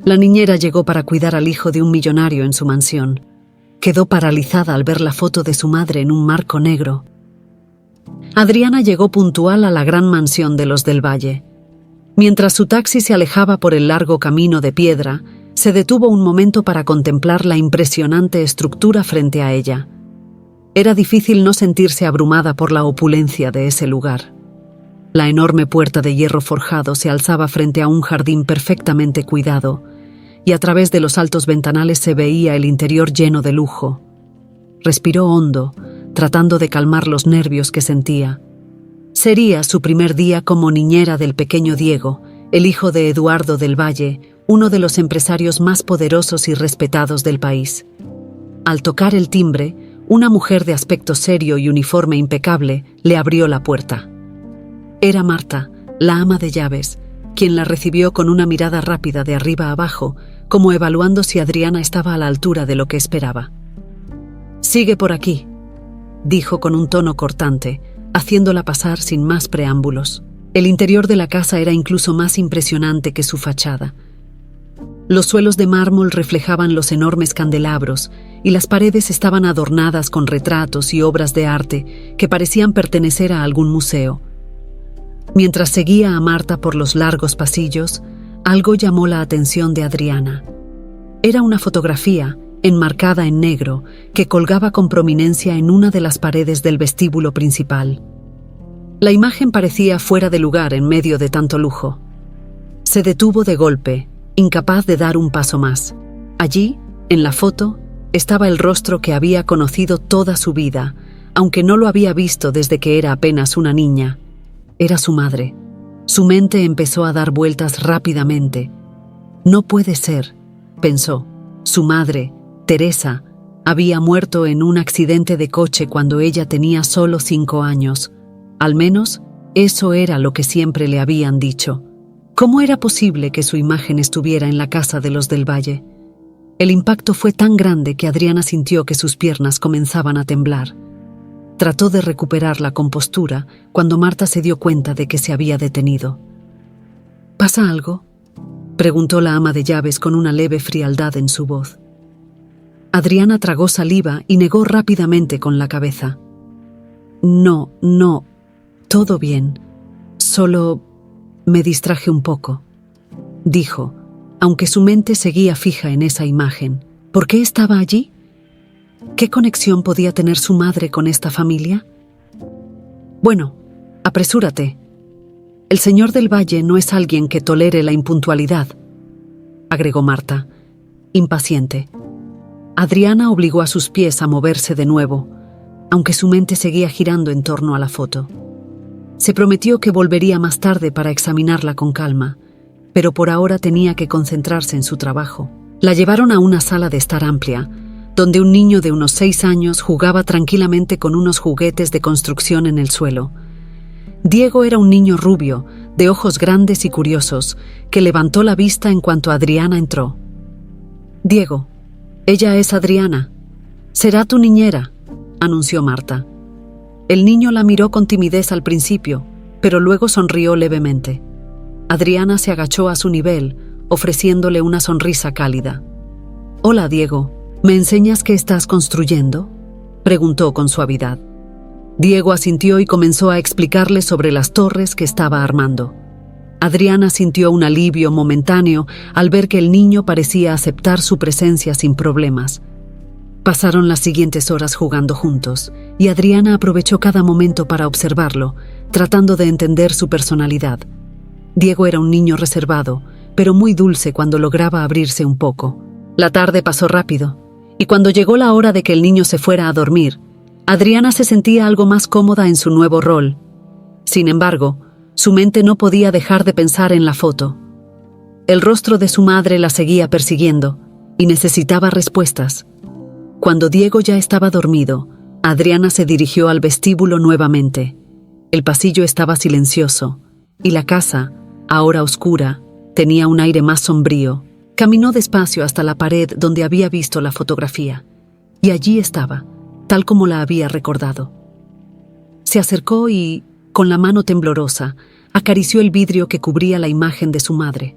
La niñera llegó para cuidar al hijo de un millonario en su mansión. Quedó paralizada al ver la foto de su madre en un marco negro. Adriana llegó puntual a la gran mansión de los del Valle. Mientras su taxi se alejaba por el largo camino de piedra, se detuvo un momento para contemplar la impresionante estructura frente a ella. Era difícil no sentirse abrumada por la opulencia de ese lugar. La enorme puerta de hierro forjado se alzaba frente a un jardín perfectamente cuidado, y a través de los altos ventanales se veía el interior lleno de lujo. Respiró hondo, tratando de calmar los nervios que sentía. Sería su primer día como niñera del pequeño Diego, el hijo de Eduardo del Valle, uno de los empresarios más poderosos y respetados del país. Al tocar el timbre, una mujer de aspecto serio y uniforme impecable le abrió la puerta. Era Marta, la ama de llaves, quien la recibió con una mirada rápida de arriba a abajo, como evaluando si Adriana estaba a la altura de lo que esperaba. «Sigue por aquí», dijo con un tono cortante, haciéndola pasar sin más preámbulos. El interior de la casa era incluso más impresionante que su fachada. Los suelos de mármol reflejaban los enormes candelabros y las paredes estaban adornadas con retratos y obras de arte que parecían pertenecer a algún museo. Mientras seguía a Marta por los largos pasillos, algo llamó la atención de Adriana. Era una fotografía, enmarcada en negro, que colgaba con prominencia en una de las paredes del vestíbulo principal. La imagen parecía fuera de lugar en medio de tanto lujo. Se detuvo de golpe, incapaz de dar un paso más. Allí, en la foto, estaba el rostro que había conocido toda su vida, aunque no lo había visto desde que era apenas una niña. Era su madre. Su mente empezó a dar vueltas rápidamente. No puede ser, pensó. Su madre, Teresa, había muerto en un accidente de coche cuando ella tenía solo 5 años. Al menos, eso era lo que siempre le habían dicho. ¿Cómo era posible que su imagen estuviera en la casa de los del Valle? El impacto fue tan grande que Adriana sintió que sus piernas comenzaban a temblar. Trató de recuperar la compostura cuando Marta se dio cuenta de que se había detenido. ¿Pasa algo?, preguntó la ama de llaves con una leve frialdad en su voz. Adriana tragó saliva y negó rápidamente con la cabeza. No, todo bien. Solo me distraje un poco, dijo, aunque su mente seguía fija en esa imagen. ¿Por qué estaba allí? ¿Qué conexión podía tener su madre con esta familia? Bueno, apresúrate. El señor del Valle no es alguien que tolere la impuntualidad, agregó Marta, impaciente. Adriana obligó a sus pies a moverse de nuevo, aunque su mente seguía girando en torno a la foto. Se prometió que volvería más tarde para examinarla con calma, pero por ahora tenía que concentrarse en su trabajo. La llevaron a una sala de estar amplia, donde un niño de unos 6 años jugaba tranquilamente con unos juguetes de construcción en el suelo. Diego era un niño rubio, de ojos grandes y curiosos, que levantó la vista en cuanto Adriana entró. «Diego, ella es Adriana. Será tu niñera», anunció Marta. El niño la miró con timidez al principio, pero luego sonrió levemente. Adriana se agachó a su nivel, ofreciéndole una sonrisa cálida. «Hola, Diego. ¿Me enseñas qué estás construyendo?», preguntó con suavidad. Diego asintió y comenzó a explicarle sobre las torres que estaba armando. Adriana sintió un alivio momentáneo al ver que el niño parecía aceptar su presencia sin problemas. Pasaron las siguientes horas jugando juntos, y Adriana aprovechó cada momento para observarlo, tratando de entender su personalidad. Diego era un niño reservado, pero muy dulce cuando lograba abrirse un poco. La tarde pasó rápido, y cuando llegó la hora de que el niño se fuera a dormir, Adriana se sentía algo más cómoda en su nuevo rol. Sin embargo, su mente no podía dejar de pensar en la foto. El rostro de su madre la seguía persiguiendo, y necesitaba respuestas. Cuando Diego ya estaba dormido, Adriana se dirigió al vestíbulo nuevamente. El pasillo estaba silencioso, y la casa, ahora oscura, tenía un aire más sombrío. Caminó despacio hasta la pared donde había visto la fotografía, y allí estaba, tal como la había recordado. Se acercó y, con la mano temblorosa, acarició el vidrio que cubría la imagen de su madre.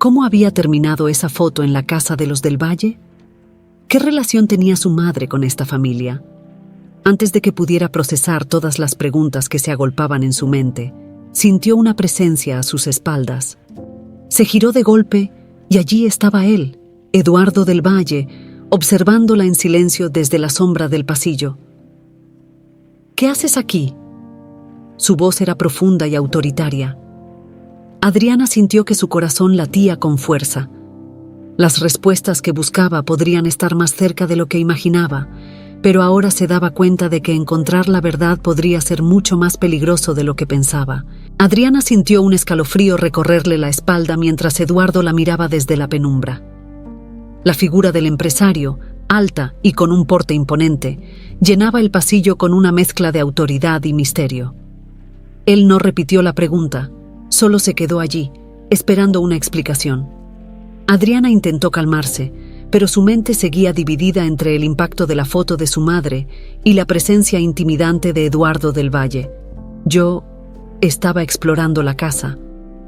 ¿Cómo había terminado esa foto en la casa de los del Valle? ¿Qué relación tenía su madre con esta familia? Antes de que pudiera procesar todas las preguntas que se agolpaban en su mente, sintió una presencia a sus espaldas. Se giró de golpe y allí estaba él, Eduardo del Valle, observándola en silencio desde la sombra del pasillo. «¿Qué haces aquí?». Su voz era profunda y autoritaria. Adriana sintió que su corazón latía con fuerza. Las respuestas que buscaba podrían estar más cerca de lo que imaginaba, pero ahora se daba cuenta de que encontrar la verdad podría ser mucho más peligroso de lo que pensaba. Adriana sintió un escalofrío recorrerle la espalda mientras Eduardo la miraba desde la penumbra. La figura del empresario, alta y con un porte imponente, llenaba el pasillo con una mezcla de autoridad y misterio. Él no repitió la pregunta, solo se quedó allí, esperando una explicación. Adriana intentó calmarse, pero su mente seguía dividida entre el impacto de la foto de su madre y la presencia intimidante de Eduardo del Valle. Yo estaba explorando la casa.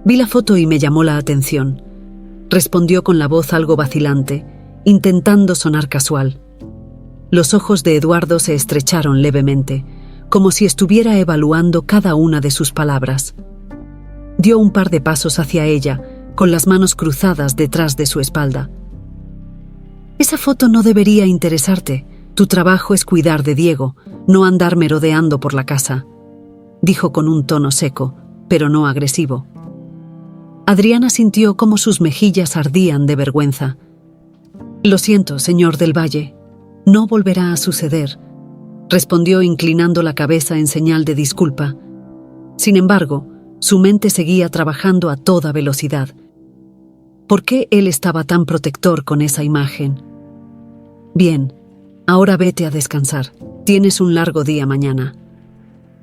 Vi la foto y me llamó la atención. Respondió con la voz algo vacilante, intentando sonar casual. Los ojos de Eduardo se estrecharon levemente, como si estuviera evaluando cada una de sus palabras. Dio un par de pasos hacia ella, con las manos cruzadas detrás de su espalda. «Esa foto no debería interesarte. Tu trabajo es cuidar de Diego, no andar merodeando por la casa», dijo con un tono seco, pero no agresivo. Adriana sintió cómo sus mejillas ardían de vergüenza. «Lo siento, señor del Valle. No volverá a suceder», respondió inclinando la cabeza en señal de disculpa. Sin embargo, su mente seguía trabajando a toda velocidad. ¿Por qué él estaba tan protector con esa imagen? «Bien, ahora vete a descansar. Tienes un largo día mañana».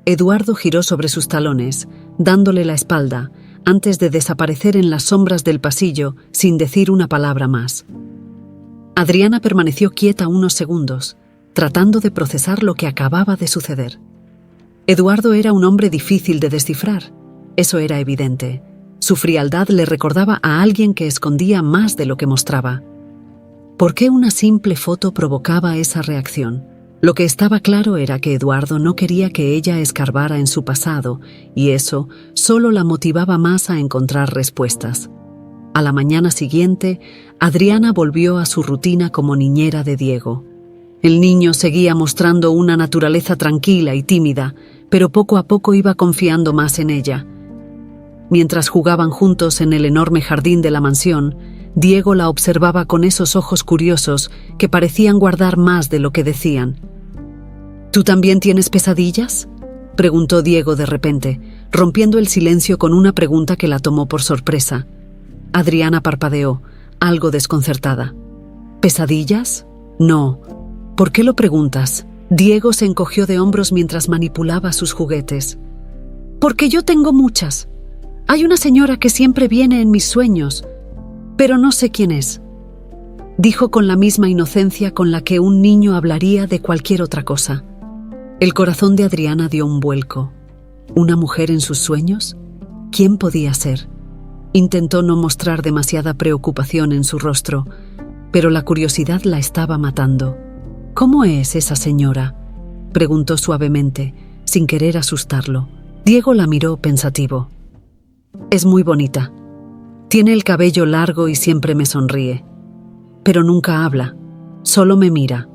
Eduardo giró sobre sus talones, dándole la espalda, antes de desaparecer en las sombras del pasillo sin decir una palabra más. Adriana permaneció quieta unos segundos, tratando de procesar lo que acababa de suceder. Eduardo era un hombre difícil de descifrar, eso era evidente. Su frialdad le recordaba a alguien que escondía más de lo que mostraba. ¿Por qué una simple foto provocaba esa reacción? Lo que estaba claro era que Eduardo no quería que ella escarbara en su pasado, y eso solo la motivaba más a encontrar respuestas. A la mañana siguiente, Adriana volvió a su rutina como niñera de Diego. El niño seguía mostrando una naturaleza tranquila y tímida, pero poco a poco iba confiando más en ella. Mientras jugaban juntos en el enorme jardín de la mansión, Diego la observaba con esos ojos curiosos que parecían guardar más de lo que decían. «¿Tú también tienes pesadillas?», preguntó Diego de repente, rompiendo el silencio con una pregunta que la tomó por sorpresa. Adriana parpadeó, algo desconcertada. «¿Pesadillas? No. ¿Por qué lo preguntas?». Diego se encogió de hombros mientras manipulaba sus juguetes. «Porque yo tengo muchas. Hay una señora que siempre viene en mis sueños, pero no sé quién es», dijo con la misma inocencia con la que un niño hablaría de cualquier otra cosa. El corazón de Adriana dio un vuelco. ¿Una mujer en sus sueños? ¿Quién podía ser? Intentó no mostrar demasiada preocupación en su rostro, pero la curiosidad la estaba matando. «¿Cómo es esa señora?», preguntó suavemente, sin querer asustarlo. Diego la miró pensativo. «Es muy bonita. Tiene el cabello largo y siempre me sonríe. Pero nunca habla, solo me mira».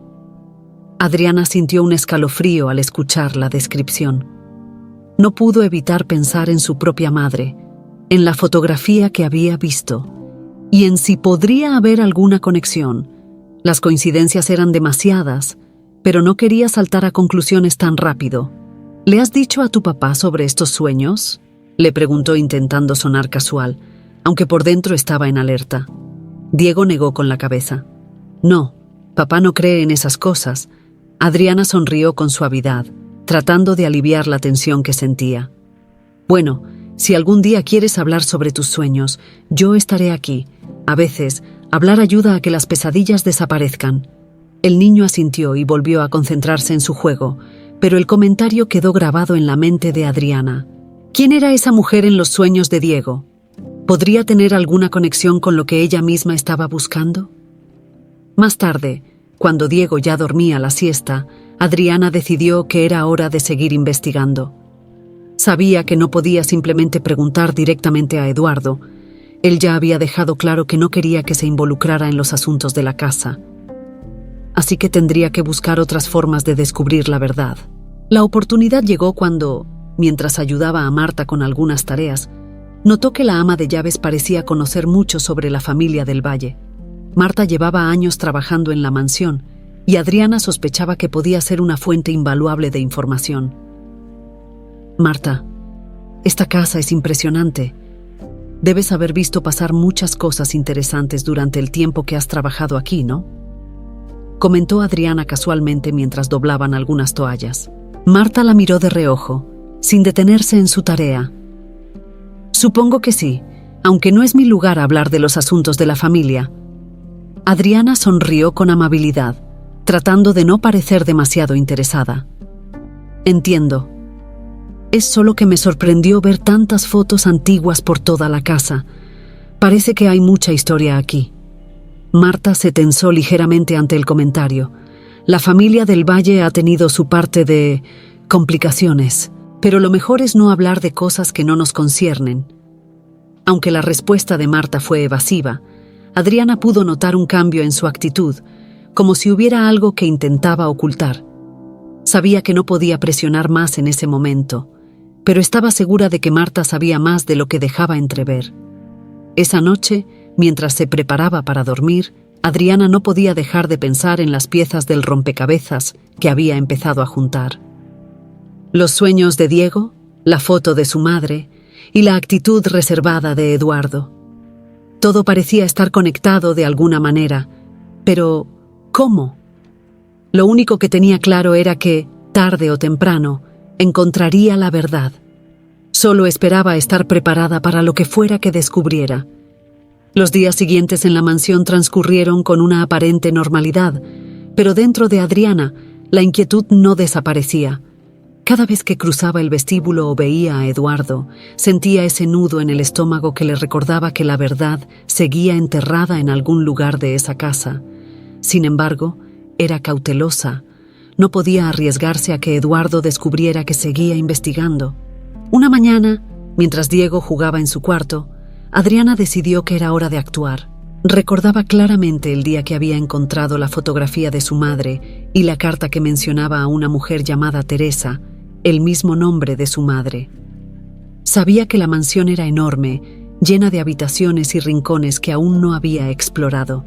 Adriana sintió un escalofrío al escuchar la descripción. No pudo evitar pensar en su propia madre, en la fotografía que había visto, y en si podría haber alguna conexión. Las coincidencias eran demasiadas, pero no quería saltar a conclusiones tan rápido. «¿Le has dicho a tu papá sobre estos sueños?», le preguntó intentando sonar casual, aunque por dentro estaba en alerta. Diego negó con la cabeza. «No, papá no cree en esas cosas». Adriana sonrió con suavidad, tratando de aliviar la tensión que sentía. «Bueno, si algún día quieres hablar sobre tus sueños, yo estaré aquí. A veces, hablar ayuda a que las pesadillas desaparezcan». El niño asintió y volvió a concentrarse en su juego, pero el comentario quedó grabado en la mente de Adriana. ¿Quién era esa mujer en los sueños de Diego? ¿Podría tener alguna conexión con lo que ella misma estaba buscando? Más tarde, cuando Diego ya dormía la siesta, Adriana decidió que era hora de seguir investigando. Sabía que no podía simplemente preguntar directamente a Eduardo. Él ya había dejado claro que no quería que se involucrara en los asuntos de la casa. Así que tendría que buscar otras formas de descubrir la verdad. La oportunidad llegó cuando, mientras ayudaba a Marta con algunas tareas, notó que la ama de llaves parecía conocer mucho sobre la familia del Valle. Marta llevaba años trabajando en la mansión y Adriana sospechaba que podía ser una fuente invaluable de información. Marta, esta casa es impresionante. Debes haber visto pasar muchas cosas interesantes durante el tiempo que has trabajado aquí, ¿no? Comentó Adriana casualmente mientras doblaban algunas toallas. Marta la miró de reojo, sin detenerse en su tarea. Supongo que sí, aunque no es mi lugar hablar de los asuntos de la familia. Adriana sonrió con amabilidad, tratando de no parecer demasiado interesada. Entiendo. Es solo que me sorprendió ver tantas fotos antiguas por toda la casa. Parece que hay mucha historia aquí. Marta se tensó ligeramente ante el comentario. La familia del Valle ha tenido su parte de complicaciones, pero lo mejor es no hablar de cosas que no nos conciernen. Aunque la respuesta de Marta fue evasiva, Adriana pudo notar un cambio en su actitud, como si hubiera algo que intentaba ocultar. Sabía que no podía presionar más en ese momento, pero estaba segura de que Marta sabía más de lo que dejaba entrever. Esa noche, mientras se preparaba para dormir, Adriana no podía dejar de pensar en las piezas del rompecabezas que había empezado a juntar. Los sueños de Diego, la foto de su madre y la actitud reservada de Eduardo. Todo parecía estar conectado de alguna manera, pero ¿cómo? Lo único que tenía claro era que, tarde o temprano, encontraría la verdad. Solo esperaba estar preparada para lo que fuera que descubriera. Los días siguientes en la mansión transcurrieron con una aparente normalidad, pero dentro de Adriana, la inquietud no desaparecía. Cada vez que cruzaba el vestíbulo o veía a Eduardo, sentía ese nudo en el estómago que le recordaba que la verdad seguía enterrada en algún lugar de esa casa. Sin embargo, era cautelosa. No podía arriesgarse a que Eduardo descubriera que seguía investigando. Una mañana, mientras Diego jugaba en su cuarto, Adriana decidió que era hora de actuar. Recordaba claramente el día que había encontrado la fotografía de su madre y la carta que mencionaba a una mujer llamada Teresa, el mismo nombre de su madre. Sabía que la mansión era enorme, llena de habitaciones y rincones que aún no había explorado.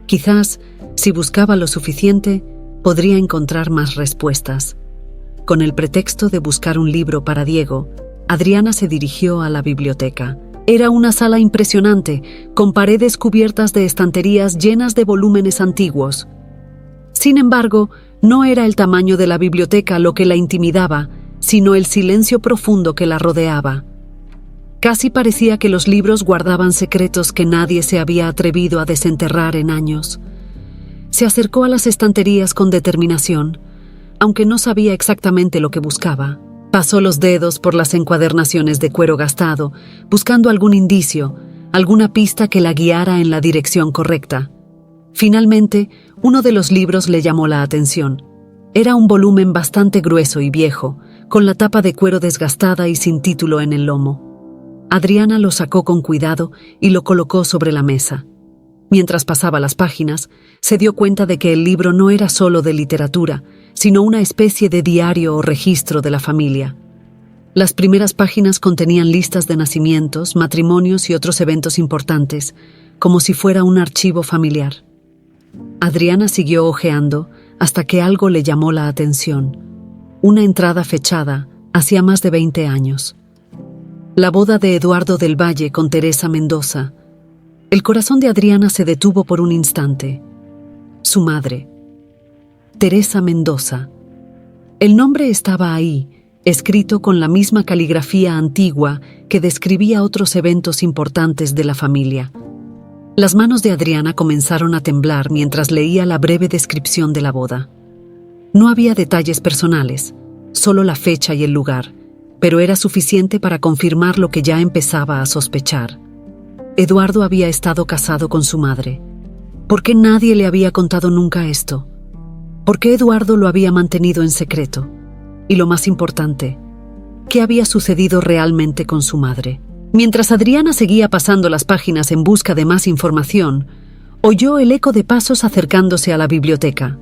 Quizás, si buscaba lo suficiente, podría encontrar más respuestas. Con el pretexto de buscar un libro para Diego, Adriana se dirigió a la biblioteca. Era una sala impresionante, con paredes cubiertas de estanterías llenas de volúmenes antiguos. Sin embargo, no era el tamaño de la biblioteca lo que la intimidaba, sino el silencio profundo que la rodeaba. Casi parecía que los libros guardaban secretos que nadie se había atrevido a desenterrar en años. Se acercó a las estanterías con determinación, aunque no sabía exactamente lo que buscaba. Pasó los dedos por las encuadernaciones de cuero gastado, buscando algún indicio, alguna pista que la guiara en la dirección correcta. Finalmente, uno de los libros le llamó la atención. Era un volumen bastante grueso y viejo, con la tapa de cuero desgastada y sin título en el lomo. Adriana lo sacó con cuidado y lo colocó sobre la mesa. Mientras pasaba las páginas, se dio cuenta de que el libro no era solo de literatura, sino una especie de diario o registro de la familia. Las primeras páginas contenían listas de nacimientos, matrimonios y otros eventos importantes, como si fuera un archivo familiar. Adriana siguió hojeando hasta que algo le llamó la atención. Una entrada fechada hacía más de 20 años. La boda de Eduardo del Valle con Teresa Mendoza. El corazón de Adriana se detuvo por un instante. Su madre, Teresa Mendoza. El nombre estaba ahí, escrito con la misma caligrafía antigua que describía otros eventos importantes de la familia. Las manos de Adriana comenzaron a temblar mientras leía la breve descripción de la boda. No había detalles personales, solo la fecha y el lugar, pero era suficiente para confirmar lo que ya empezaba a sospechar. Eduardo había estado casado con su madre. ¿Por qué nadie le había contado nunca esto? ¿Por qué Eduardo lo había mantenido en secreto? Y lo más importante, ¿qué había sucedido realmente con su madre? Mientras Adriana seguía pasando las páginas en busca de más información, oyó el eco de pasos acercándose a la biblioteca.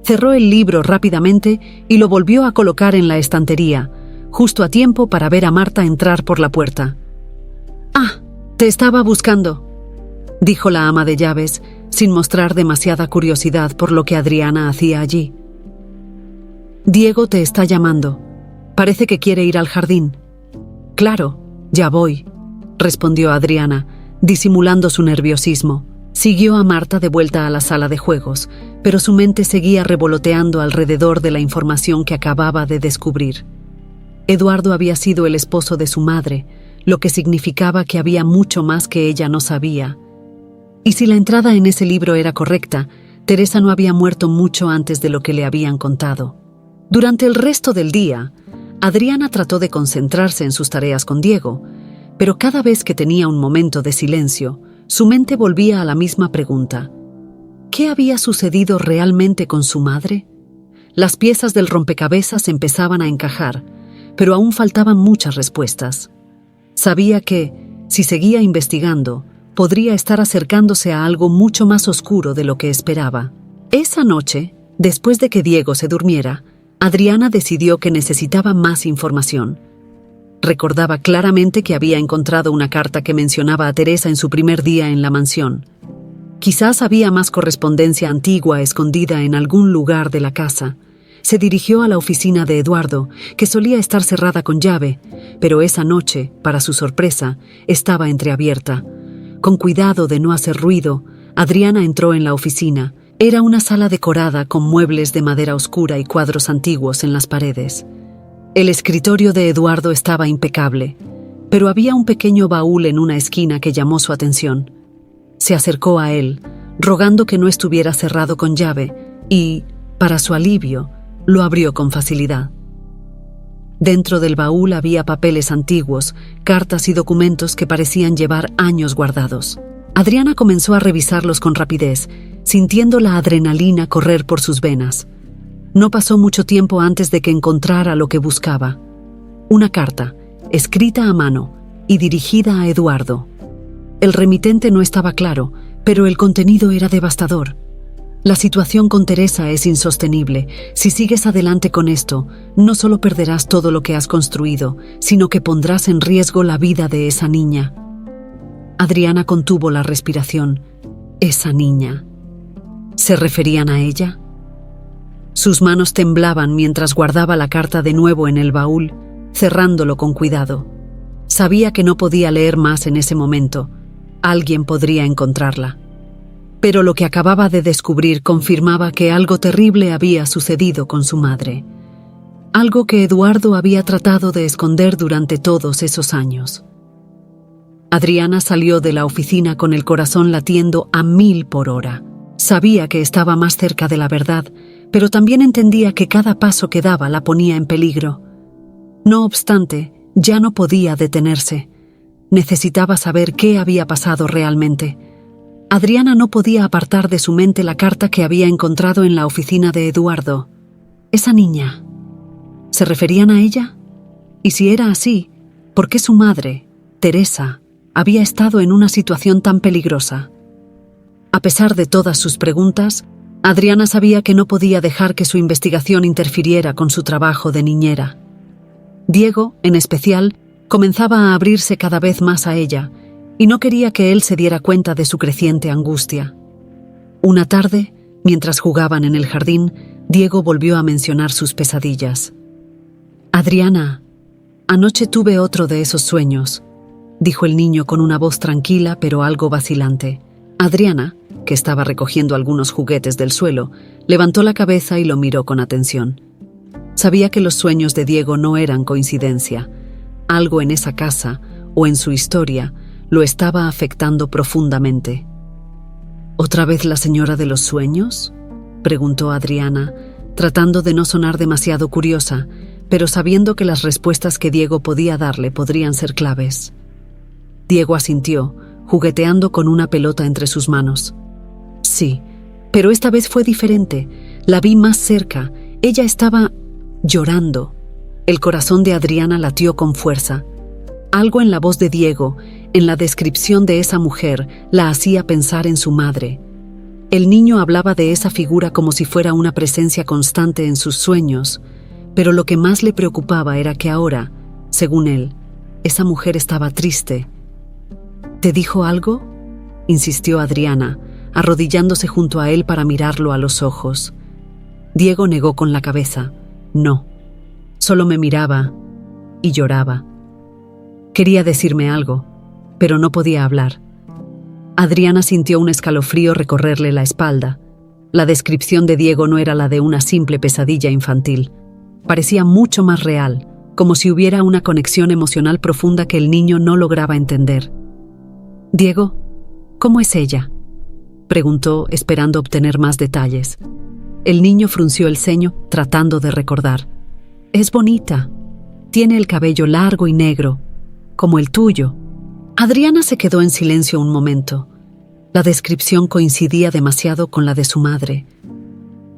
Cerró el libro rápidamente y lo volvió a colocar en la estantería, justo a tiempo para ver a Marta entrar por la puerta. «Ah, te estaba buscando», dijo la ama de llaves, sin mostrar demasiada curiosidad por lo que Adriana hacía allí. «Diego te está llamando. Parece que quiere ir al jardín». «Claro, ya voy», respondió Adriana, disimulando su nerviosismo. Siguió a Marta de vuelta a la sala de juegos, pero su mente seguía revoloteando alrededor de la información que acababa de descubrir. Eduardo había sido el esposo de su madre, lo que significaba que había mucho más que ella no sabía. Y si la entrada en ese libro era correcta, Teresa no había muerto mucho antes de lo que le habían contado. Durante el resto del día, Adriana trató de concentrarse en sus tareas con Diego, pero cada vez que tenía un momento de silencio, su mente volvía a la misma pregunta. ¿Qué había sucedido realmente con su madre? Las piezas del rompecabezas empezaban a encajar, pero aún faltaban muchas respuestas. Sabía que, si seguía investigando, podría estar acercándose a algo mucho más oscuro de lo que esperaba. Esa noche, después de que Diego se durmiera, Adriana decidió que necesitaba más información. Recordaba claramente que había encontrado una carta que mencionaba a Teresa en su primer día en la mansión. Quizás había más correspondencia antigua escondida en algún lugar de la casa. Se dirigió a la oficina de Eduardo, que solía estar cerrada con llave, pero esa noche, para su sorpresa, estaba entreabierta. Con cuidado de no hacer ruido, Adriana entró en la oficina. Era una sala decorada con muebles de madera oscura y cuadros antiguos en las paredes. El escritorio de Eduardo estaba impecable, pero había un pequeño baúl en una esquina que llamó su atención. Se acercó a él, rogando que no estuviera cerrado con llave, y, para su alivio, lo abrió con facilidad. Dentro del baúl había papeles antiguos, cartas y documentos que parecían llevar años guardados. Adriana comenzó a revisarlos con rapidez, sintiendo la adrenalina correr por sus venas. No pasó mucho tiempo antes de que encontrara lo que buscaba. Una carta, escrita a mano y dirigida a Eduardo. El remitente no estaba claro, pero el contenido era devastador. La situación con Teresa es insostenible. Si sigues adelante con esto, no solo perderás todo lo que has construido, sino que pondrás en riesgo la vida de esa niña. Adriana contuvo la respiración. ¿Esa niña? ¿Se referían a ella? Sus manos temblaban mientras guardaba la carta de nuevo en el baúl, cerrándolo con cuidado. Sabía que no podía leer más en ese momento. Alguien podría encontrarla. Pero lo que acababa de descubrir confirmaba que algo terrible había sucedido con su madre. Algo que Eduardo había tratado de esconder durante todos esos años. Adriana salió de la oficina con el corazón latiendo a 1000 por hora. Sabía que estaba más cerca de la verdad, pero también entendía que cada paso que daba la ponía en peligro. No obstante, ya no podía detenerse. Necesitaba saber qué había pasado realmente. Adriana no podía apartar de su mente la carta que había encontrado en la oficina de Eduardo. Esa niña. ¿Se referían a ella? Y si era así, ¿por qué su madre, Teresa, había estado en una situación tan peligrosa? A pesar de todas sus preguntas, Adriana sabía que no podía dejar que su investigación interfiriera con su trabajo de niñera. Diego, en especial, comenzaba a abrirse cada vez más a ella, y no quería que él se diera cuenta de su creciente angustia. Una tarde, mientras jugaban en el jardín, Diego volvió a mencionar sus pesadillas. «Adriana, anoche tuve otro de esos sueños», dijo el niño con una voz tranquila pero algo vacilante. Adriana, que estaba recogiendo algunos juguetes del suelo, levantó la cabeza y lo miró con atención. Sabía que los sueños de Diego no eran coincidencia. Algo en esa casa, o en su historia, lo estaba afectando profundamente. ¿Otra vez la señora de los sueños?, preguntó Adriana, tratando de no sonar demasiado curiosa, pero sabiendo que las respuestas que Diego podía darle podrían ser claves. Diego asintió, jugueteando con una pelota entre sus manos. Sí, pero esta vez fue diferente. La vi más cerca. Ella estaba llorando. El corazón de Adriana latió con fuerza. Algo en la voz de Diego, en la descripción de esa mujer, la hacía pensar en su madre. El niño hablaba de esa figura como si fuera una presencia constante en sus sueños, pero lo que más le preocupaba era que ahora, según él, esa mujer estaba triste. ¿Te dijo algo?, insistió Adriana, arrodillándose junto a él para mirarlo a los ojos. Diego negó con la cabeza. No, solo me miraba y lloraba. Quería decirme algo, pero no podía hablar. Adriana sintió un escalofrío recorrerle la espalda. La descripción de Diego no era la de una simple pesadilla infantil. Parecía mucho más real, como si hubiera una conexión emocional profunda que el niño no lograba entender. «Diego, ¿cómo es ella?», preguntó, esperando obtener más detalles. El niño frunció el ceño, tratando de recordar. «Es bonita. Tiene el cabello largo y negro, como el tuyo». Adriana se quedó en silencio un momento. La descripción coincidía demasiado con la de su madre.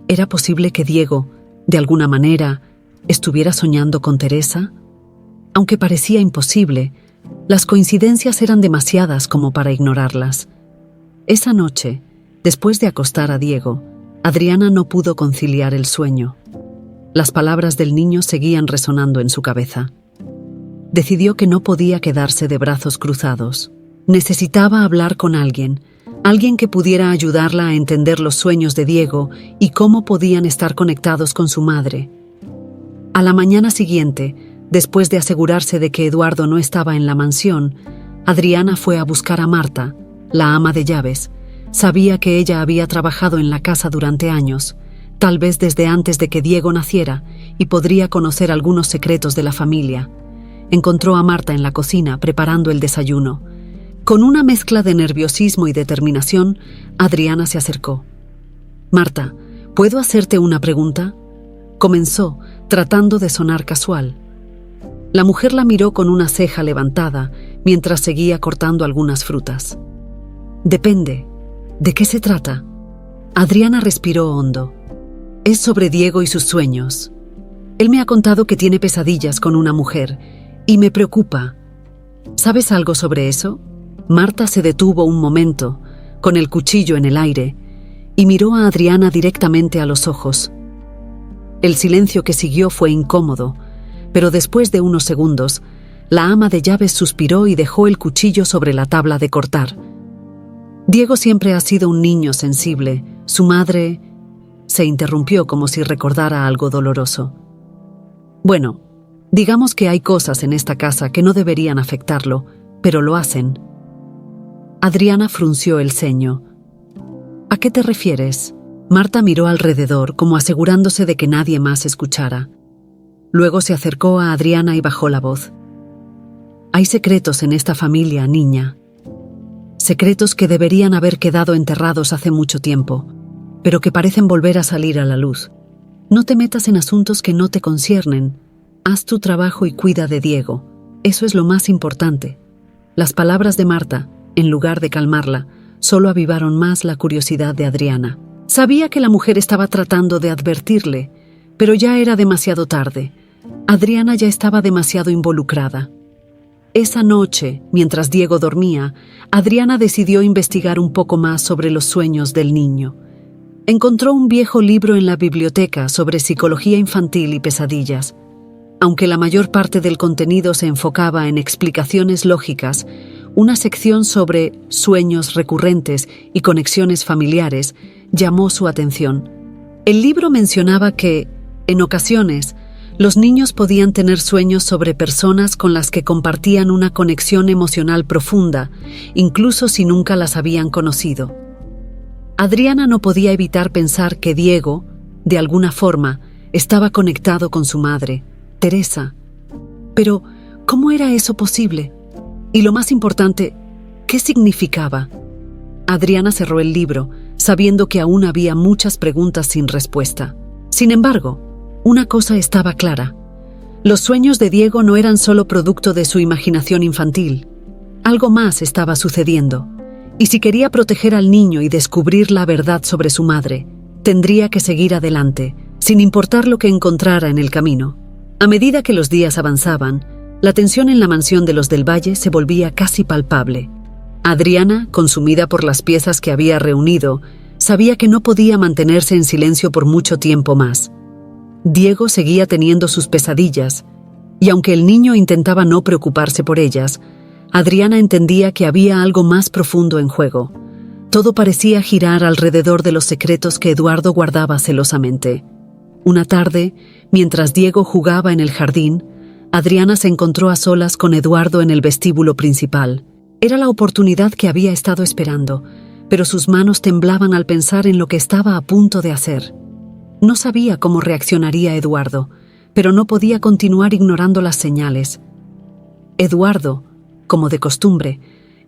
¿Era posible que Diego, de alguna manera, estuviera soñando con Teresa? Aunque parecía imposible, las coincidencias eran demasiadas como para ignorarlas. Esa noche, después de acostar a Diego, Adriana no pudo conciliar el sueño. Las palabras del niño seguían resonando en su cabeza. Decidió que no podía quedarse de brazos cruzados. Necesitaba hablar con alguien que pudiera ayudarla a entender los sueños de Diego y cómo podían estar conectados con su madre. A la mañana siguiente, después de asegurarse de que Eduardo no estaba en la mansión, Adriana fue a buscar a Marta, la ama de llaves. Sabía que ella había trabajado en la casa durante años, tal vez desde antes de que Diego naciera, y podría conocer algunos secretos de la familia. Encontró a Marta en la cocina preparando el desayuno. Con una mezcla de nerviosismo y determinación, Adriana se acercó. «Marta, ¿puedo hacerte una pregunta?», comenzó, tratando de sonar casual. La mujer la miró con una ceja levantada mientras seguía cortando algunas frutas. «Depende. ¿De qué se trata?». Adriana respiró hondo. «Es sobre Diego y sus sueños. Él me ha contado que tiene pesadillas con una mujer y me preocupa. ¿Sabes algo sobre eso?». Marta se detuvo un momento, con el cuchillo en el aire, y miró a Adriana directamente a los ojos. El silencio que siguió fue incómodo, pero después de unos segundos, la ama de llaves suspiró y dejó el cuchillo sobre la tabla de cortar. «Diego siempre ha sido un niño sensible. Su madre…» Se interrumpió como si recordara algo doloroso. «Bueno, digamos que hay cosas en esta casa que no deberían afectarlo, pero lo hacen». Adriana frunció el ceño. «¿A qué te refieres?». Marta miró alrededor, como asegurándose de que nadie más escuchara. Luego se acercó a Adriana y bajó la voz. «Hay secretos en esta familia, niña. Secretos que deberían haber quedado enterrados hace mucho tiempo, pero que parecen volver a salir a la luz. No te metas en asuntos que no te conciernen. Haz tu trabajo y cuida de Diego. Eso es lo más importante». Las palabras de Marta, en lugar de calmarla, solo avivaron más la curiosidad de Adriana. Sabía que la mujer estaba tratando de advertirle, pero ya era demasiado tarde. Adriana ya estaba demasiado involucrada. Esa noche, mientras Diego dormía, Adriana decidió investigar un poco más sobre los sueños del niño. Encontró un viejo libro en la biblioteca sobre psicología infantil y pesadillas. Aunque la mayor parte del contenido se enfocaba en explicaciones lógicas, una sección sobre sueños recurrentes y conexiones familiares llamó su atención. El libro mencionaba que, en ocasiones, los niños podían tener sueños sobre personas con las que compartían una conexión emocional profunda, incluso si nunca las habían conocido. Adriana no podía evitar pensar que Diego, de alguna forma, estaba conectado con su madre, Teresa. Pero, ¿cómo era eso posible? Y lo más importante, ¿qué significaba? Adriana cerró el libro, sabiendo que aún había muchas preguntas sin respuesta. Sin embargo, una cosa estaba clara. Los sueños de Diego no eran solo producto de su imaginación infantil. Algo más estaba sucediendo, y si quería proteger al niño y descubrir la verdad sobre su madre, tendría que seguir adelante, sin importar lo que encontrara en el camino. A medida que los días avanzaban, la tensión en la mansión de los del Valle se volvía casi palpable. Adriana, consumida por las piezas que había reunido, sabía que no podía mantenerse en silencio por mucho tiempo más. Diego seguía teniendo sus pesadillas, y aunque el niño intentaba no preocuparse por ellas, Adriana entendía que había algo más profundo en juego. Todo parecía girar alrededor de los secretos que Eduardo guardaba celosamente. Una tarde, mientras Diego jugaba en el jardín, Adriana se encontró a solas con Eduardo en el vestíbulo principal. Era la oportunidad que había estado esperando, pero sus manos temblaban al pensar en lo que estaba a punto de hacer. No sabía cómo reaccionaría Eduardo, pero no podía continuar ignorando las señales. Eduardo, como de costumbre,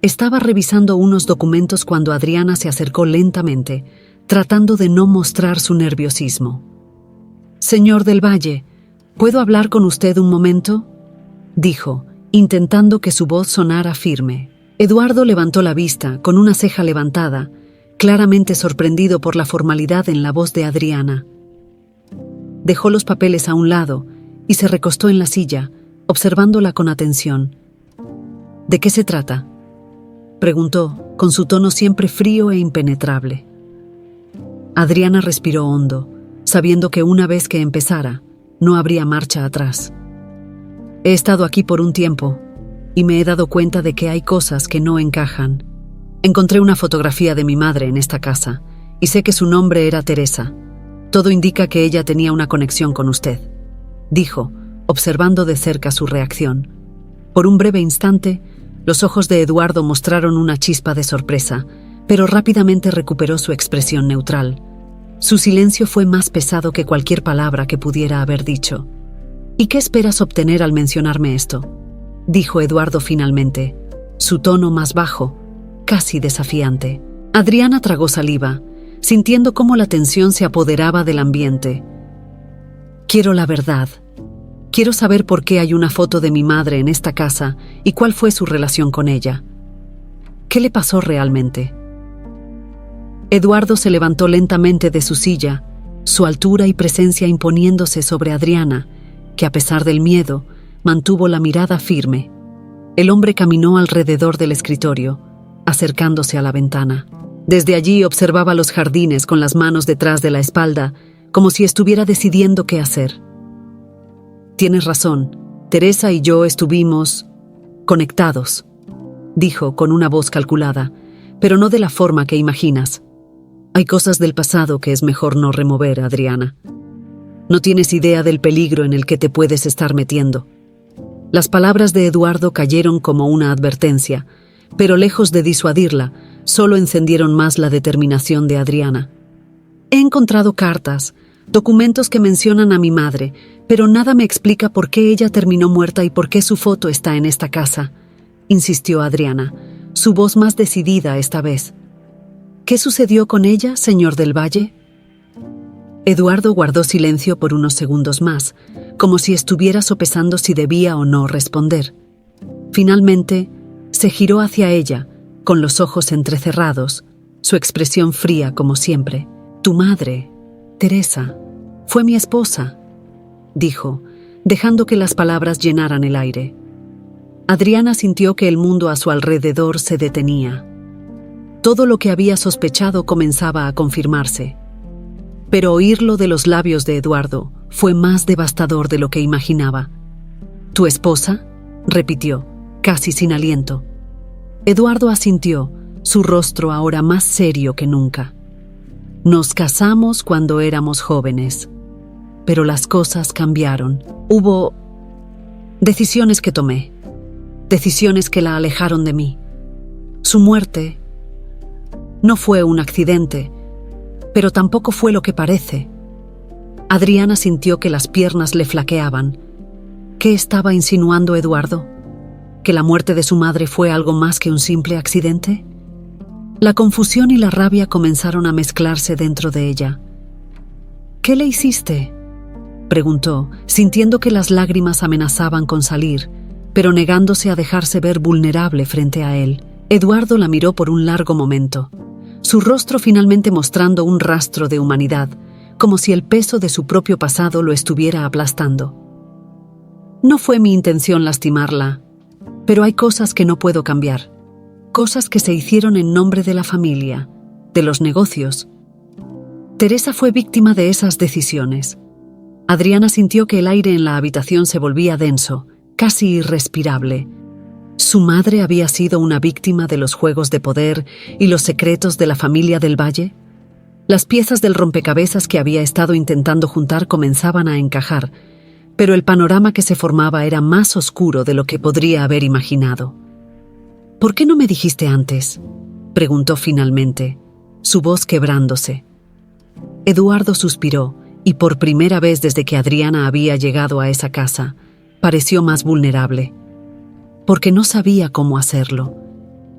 estaba revisando unos documentos cuando Adriana se acercó lentamente, tratando de no mostrar su nerviosismo. «Señor del Valle, ¿puedo hablar con usted un momento?», dijo, intentando que su voz sonara firme. Eduardo levantó la vista, con una ceja levantada, claramente sorprendido por la formalidad en la voz de Adriana. Dejó los papeles a un lado y se recostó en la silla, observándola con atención. «¿De qué se trata?», preguntó, con su tono siempre frío e impenetrable. Adriana respiró hondo, sabiendo que una vez que empezara, no habría marcha atrás. «He estado aquí por un tiempo y me he dado cuenta de que hay cosas que no encajan. Encontré una fotografía de mi madre en esta casa y sé que su nombre era Teresa. Todo indica que ella tenía una conexión con usted», dijo, observando de cerca su reacción. Por un breve instante, los ojos de Eduardo mostraron una chispa de sorpresa, pero rápidamente recuperó su expresión neutral. Su silencio fue más pesado que cualquier palabra que pudiera haber dicho. «¿Y qué esperas obtener al mencionarme esto?», dijo Eduardo finalmente, su tono más bajo, casi desafiante. Adriana tragó saliva, sintiendo cómo la tensión se apoderaba del ambiente. «Quiero la verdad. Quiero saber por qué hay una foto de mi madre en esta casa y cuál fue su relación con ella. ¿Qué le pasó realmente?». Eduardo se levantó lentamente de su silla, su altura y presencia imponiéndose sobre Adriana, que a pesar del miedo, mantuvo la mirada firme. El hombre caminó alrededor del escritorio, acercándose a la ventana. Desde allí observaba los jardines con las manos detrás de la espalda, como si estuviera decidiendo qué hacer. «Tienes razón, Teresa y yo estuvimos conectados», dijo con una voz calculada, «pero no de la forma que imaginas. Hay cosas del pasado que es mejor no remover, Adriana. No tienes idea del peligro en el que te puedes estar metiendo». Las palabras de Eduardo cayeron como una advertencia, pero lejos de disuadirla, solo encendieron más la determinación de Adriana. «He encontrado cartas, documentos que mencionan a mi madre, pero nada me explica por qué ella terminó muerta y por qué su foto está en esta casa», insistió Adriana, su voz más decidida esta vez. «¿Qué sucedió con ella, señor del Valle?». Eduardo guardó silencio por unos segundos más, como si estuviera sopesando si debía o no responder. Finalmente, se giró hacia ella, con los ojos entrecerrados, su expresión fría como siempre. «Tu madre, Teresa, fue mi esposa», dijo, dejando que las palabras llenaran el aire. Adriana sintió que el mundo a su alrededor se detenía. Todo lo que había sospechado comenzaba a confirmarse. Pero oírlo de los labios de Eduardo fue más devastador de lo que imaginaba. «¿Tu esposa?», repitió, casi sin aliento. Eduardo asintió, su rostro ahora más serio que nunca. «Nos casamos cuando éramos jóvenes, pero las cosas cambiaron. Hubo decisiones que tomé, decisiones que la alejaron de mí. Su muerte no fue un accidente, pero tampoco fue lo que parece». Adriana sintió que las piernas le flaqueaban. ¿Qué estaba insinuando Eduardo? ¿Que la muerte de su madre fue algo más que un simple accidente? La confusión y la rabia comenzaron a mezclarse dentro de ella. «¿Qué le hiciste?», preguntó, sintiendo que las lágrimas amenazaban con salir, pero negándose a dejarse ver vulnerable frente a él. Eduardo la miró por un largo momento, su rostro finalmente mostrando un rastro de humanidad, como si el peso de su propio pasado lo estuviera aplastando. No fue mi intención lastimarla, pero hay cosas que no puedo cambiar, cosas que se hicieron en nombre de la familia, de los negocios. Teresa fue víctima de esas decisiones. Adriana sintió que el aire en la habitación se volvía denso, casi irrespirable. ¿Su madre había sido una víctima de los juegos de poder y los secretos de la familia del Valle? Las piezas del rompecabezas que había estado intentando juntar comenzaban a encajar, pero el panorama que se formaba era más oscuro de lo que podría haber imaginado. «¿Por qué no me dijiste antes?», preguntó finalmente, su voz quebrándose. Eduardo suspiró, y por primera vez desde que Adriana había llegado a esa casa, pareció más vulnerable. Porque no sabía cómo hacerlo.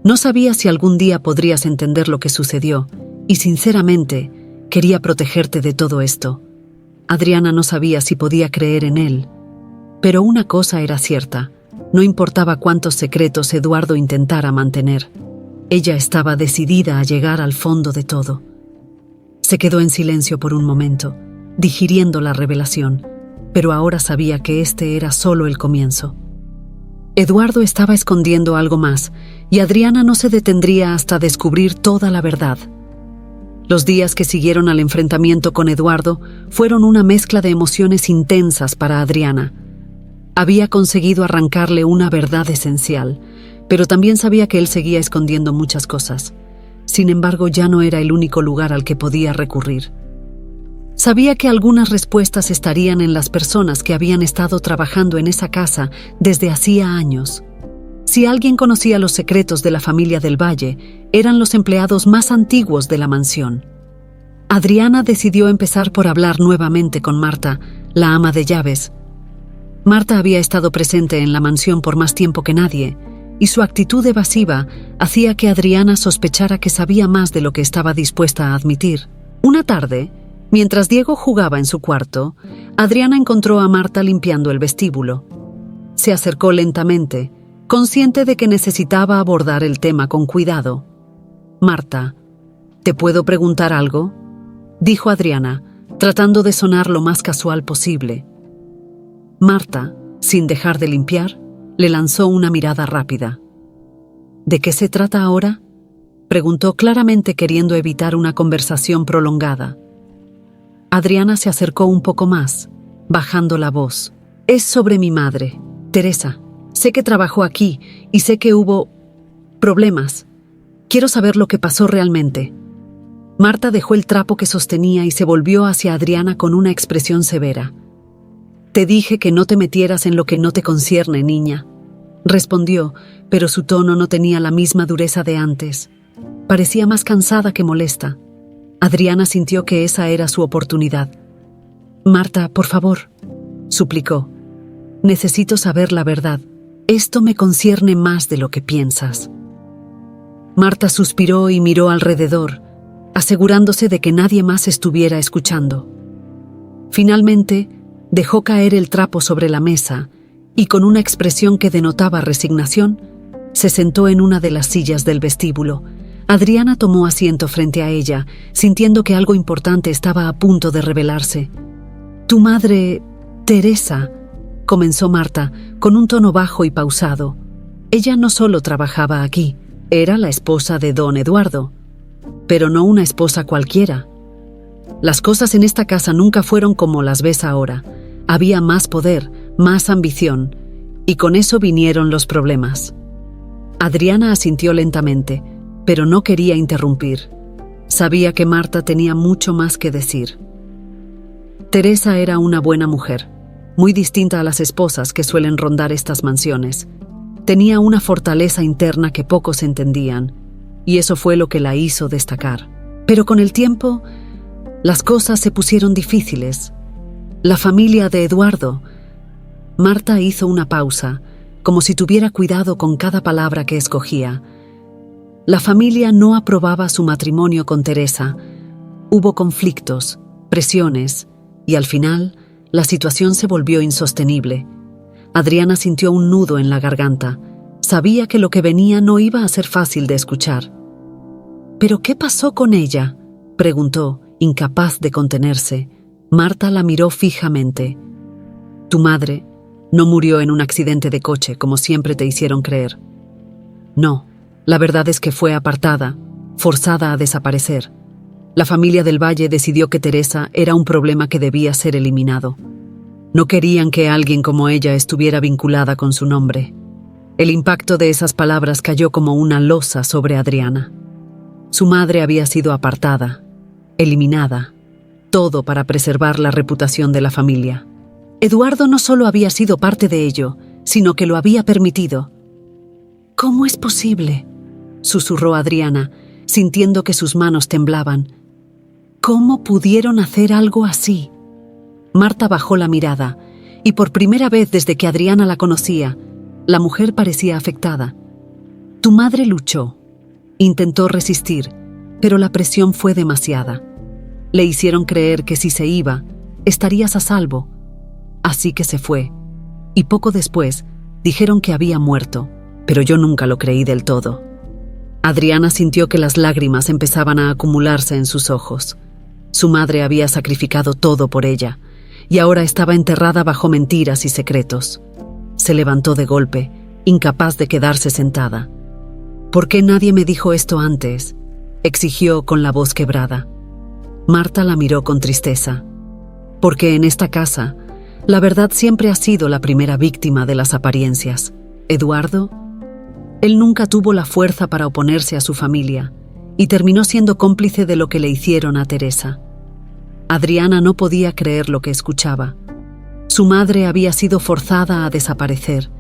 No sabía si algún día podrías entender lo que sucedió, y sinceramente, quería protegerte de todo esto. Adriana no sabía si podía creer en él. Pero una cosa era cierta, no importaba cuántos secretos Eduardo intentara mantener. Ella estaba decidida a llegar al fondo de todo. Se quedó en silencio por un momento, digiriendo la revelación, pero ahora sabía que este era solo el comienzo. Eduardo estaba escondiendo algo más, y Adriana no se detendría hasta descubrir toda la verdad. Los días que siguieron al enfrentamiento con Eduardo fueron una mezcla de emociones intensas para Adriana. Había conseguido arrancarle una verdad esencial, pero también sabía que él seguía escondiendo muchas cosas. Sin embargo, ya no era el único lugar al que podía recurrir. Sabía que algunas respuestas estarían en las personas que habían estado trabajando en esa casa desde hacía años. Si alguien conocía los secretos de la familia del Valle, eran los empleados más antiguos de la mansión. Adriana decidió empezar por hablar nuevamente con Marta, la ama de llaves. Marta había estado presente en la mansión por más tiempo que nadie, y su actitud evasiva hacía que Adriana sospechara que sabía más de lo que estaba dispuesta a admitir. Una tarde, mientras Diego jugaba en su cuarto, Adriana encontró a Marta limpiando el vestíbulo. Se acercó lentamente, consciente de que necesitaba abordar el tema con cuidado. «Marta, ¿te puedo preguntar algo?», dijo Adriana, tratando de sonar lo más casual posible. Marta, sin dejar de limpiar, le lanzó una mirada rápida. «¿De qué se trata ahora?», preguntó claramente queriendo evitar una conversación prolongada. Adriana se acercó un poco más, bajando la voz. «Es sobre mi madre, Teresa. Sé que trabajó aquí y sé que hubo problemas. Quiero saber lo que pasó realmente». Marta dejó el trapo que sostenía y se volvió hacia Adriana con una expresión severa. «Te dije que no te metieras en lo que no te concierne, niña», respondió, pero su tono no tenía la misma dureza de antes. Parecía más cansada que molesta. Adriana sintió que esa era su oportunidad. «Marta, por favor», suplicó. «Necesito saber la verdad. Esto me concierne más de lo que piensas». Marta suspiró y miró alrededor, asegurándose de que nadie más estuviera escuchando. Finalmente, dejó caer el trapo sobre la mesa y, con una expresión que denotaba resignación, se sentó en una de las sillas del vestíbulo. Adriana tomó asiento frente a ella, sintiendo que algo importante estaba a punto de revelarse. «Tu madre, Teresa», comenzó Marta, con un tono bajo y pausado. Ella no solo trabajaba aquí, era la esposa de don Eduardo, pero no una esposa cualquiera. Las cosas en esta casa nunca fueron como las ves ahora. Había más poder, más ambición, y con eso vinieron los problemas. Adriana asintió lentamente, pero no quería interrumpir. Sabía que Marta tenía mucho más que decir. Teresa era una buena mujer, muy distinta a las esposas que suelen rondar estas mansiones. Tenía una fortaleza interna que pocos entendían, y eso fue lo que la hizo destacar. Pero con el tiempo, las cosas se pusieron difíciles. La familia de Eduardo. Marta hizo una pausa, como si tuviera cuidado con cada palabra que escogía. La familia no aprobaba su matrimonio con Teresa. Hubo conflictos, presiones, y al final, la situación se volvió insostenible. Adriana sintió un nudo en la garganta. Sabía que lo que venía no iba a ser fácil de escuchar. ¿Pero qué pasó con ella?, preguntó, incapaz de contenerse. Marta la miró fijamente. Tu madre no murió en un accidente de coche, como siempre te hicieron creer. No, la verdad es que fue apartada, forzada a desaparecer. La familia del Valle decidió que Teresa era un problema que debía ser eliminado. No querían que alguien como ella estuviera vinculada con su nombre. El impacto de esas palabras cayó como una losa sobre Adriana. Su madre había sido apartada, eliminada, todo para preservar la reputación de la familia. Eduardo no solo había sido parte de ello, sino que lo había permitido. ¿Cómo es posible?, susurró Adriana, sintiendo que sus manos temblaban. ¿Cómo pudieron hacer algo así? Marta bajó la mirada, y por primera vez desde que Adriana la conocía, la mujer parecía afectada. Tu madre luchó, intentó resistir, pero la presión fue demasiada. Le hicieron creer que si se iba, estarías a salvo. Así que se fue, y poco después dijeron que había muerto, pero yo nunca lo creí del todo. Adriana sintió que las lágrimas empezaban a acumularse en sus ojos. Su madre había sacrificado todo por ella, y ahora estaba enterrada bajo mentiras y secretos. Se levantó de golpe, incapaz de quedarse sentada. ¿Por qué nadie me dijo esto antes?, exigió con la voz quebrada. Marta la miró con tristeza. Porque en esta casa, la verdad siempre ha sido la primera víctima de las apariencias. Eduardo, él nunca tuvo la fuerza para oponerse a su familia y terminó siendo cómplice de lo que le hicieron a Teresa. Adriana no podía creer lo que escuchaba. Su madre había sido forzada a desaparecer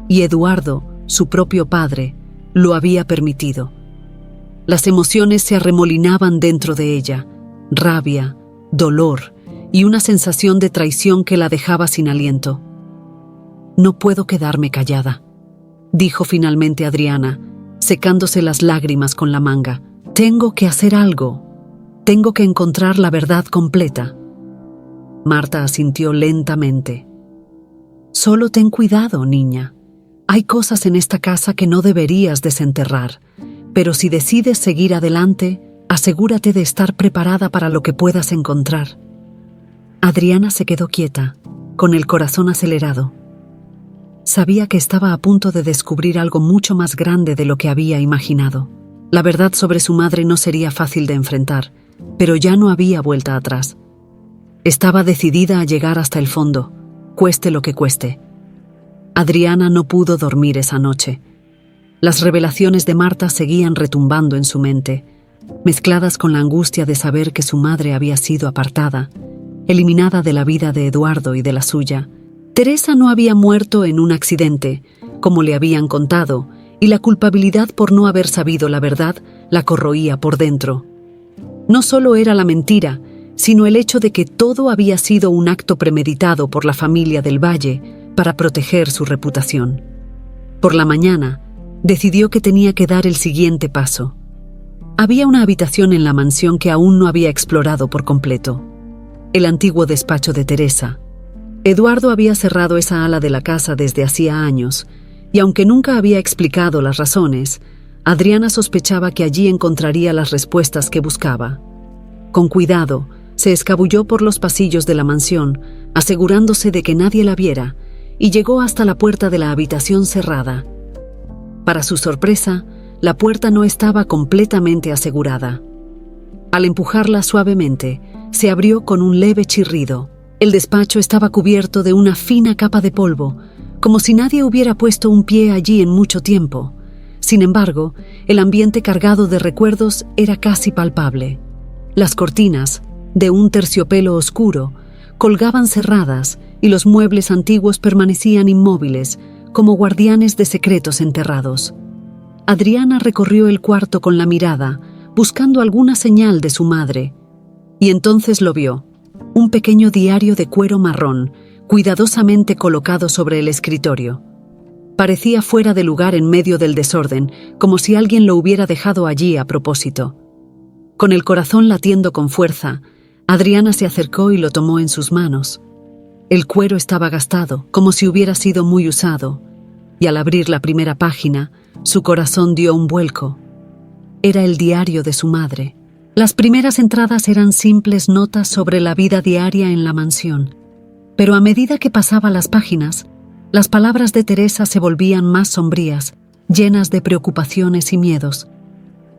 y Eduardo, su propio padre, lo había permitido. Las emociones se arremolinaban dentro de ella, rabia, dolor y una sensación de traición que la dejaba sin aliento. No puedo quedarme callada, dijo finalmente Adriana, secándose las lágrimas con la manga. Tengo que hacer algo. Tengo que encontrar la verdad completa. Marta asintió lentamente. Solo ten cuidado, niña. Hay cosas en esta casa que no deberías desenterrar, pero si decides seguir adelante, asegúrate de estar preparada para lo que puedas encontrar. Adriana se quedó quieta, con el corazón acelerado. Sabía que estaba a punto de descubrir algo mucho más grande de lo que había imaginado. La verdad sobre su madre no sería fácil de enfrentar, pero ya no había vuelta atrás. Estaba decidida a llegar hasta el fondo, cueste lo que cueste. Adriana no pudo dormir esa noche. Las revelaciones de Marta seguían retumbando en su mente, mezcladas con la angustia de saber que su madre había sido apartada, eliminada de la vida de Eduardo y de la suya. Teresa no había muerto en un accidente, como le habían contado, y la culpabilidad por no haber sabido la verdad la corroía por dentro. No solo era la mentira, sino el hecho de que todo había sido un acto premeditado por la familia del Valle para proteger su reputación. Por la mañana, decidió que tenía que dar el siguiente paso. Había una habitación en la mansión que aún no había explorado por completo. El antiguo despacho de Teresa. Eduardo había cerrado esa ala de la casa desde hacía años, y aunque nunca había explicado las razones, Adriana sospechaba que allí encontraría las respuestas que buscaba. Con cuidado, se escabulló por los pasillos de la mansión, asegurándose de que nadie la viera, y llegó hasta la puerta de la habitación cerrada. Para su sorpresa, la puerta no estaba completamente asegurada. Al empujarla suavemente, se abrió con un leve chirrido. El despacho estaba cubierto de una fina capa de polvo, como si nadie hubiera puesto un pie allí en mucho tiempo. Sin embargo, el ambiente cargado de recuerdos era casi palpable. Las cortinas, de un terciopelo oscuro, colgaban cerradas y los muebles antiguos permanecían inmóviles, como guardianes de secretos enterrados. Adriana recorrió el cuarto con la mirada, buscando alguna señal de su madre, y entonces lo vio, un pequeño diario de cuero marrón, cuidadosamente colocado sobre el escritorio. Parecía fuera de lugar en medio del desorden, como si alguien lo hubiera dejado allí a propósito. Con el corazón latiendo con fuerza, Adriana se acercó y lo tomó en sus manos. El cuero estaba gastado, como si hubiera sido muy usado, y al abrir la primera página, su corazón dio un vuelco. Era el diario de su madre. Las primeras entradas eran simples notas sobre la vida diaria en la mansión, pero a medida que pasaba las páginas, las palabras de Teresa se volvían más sombrías, llenas de preocupaciones y miedos.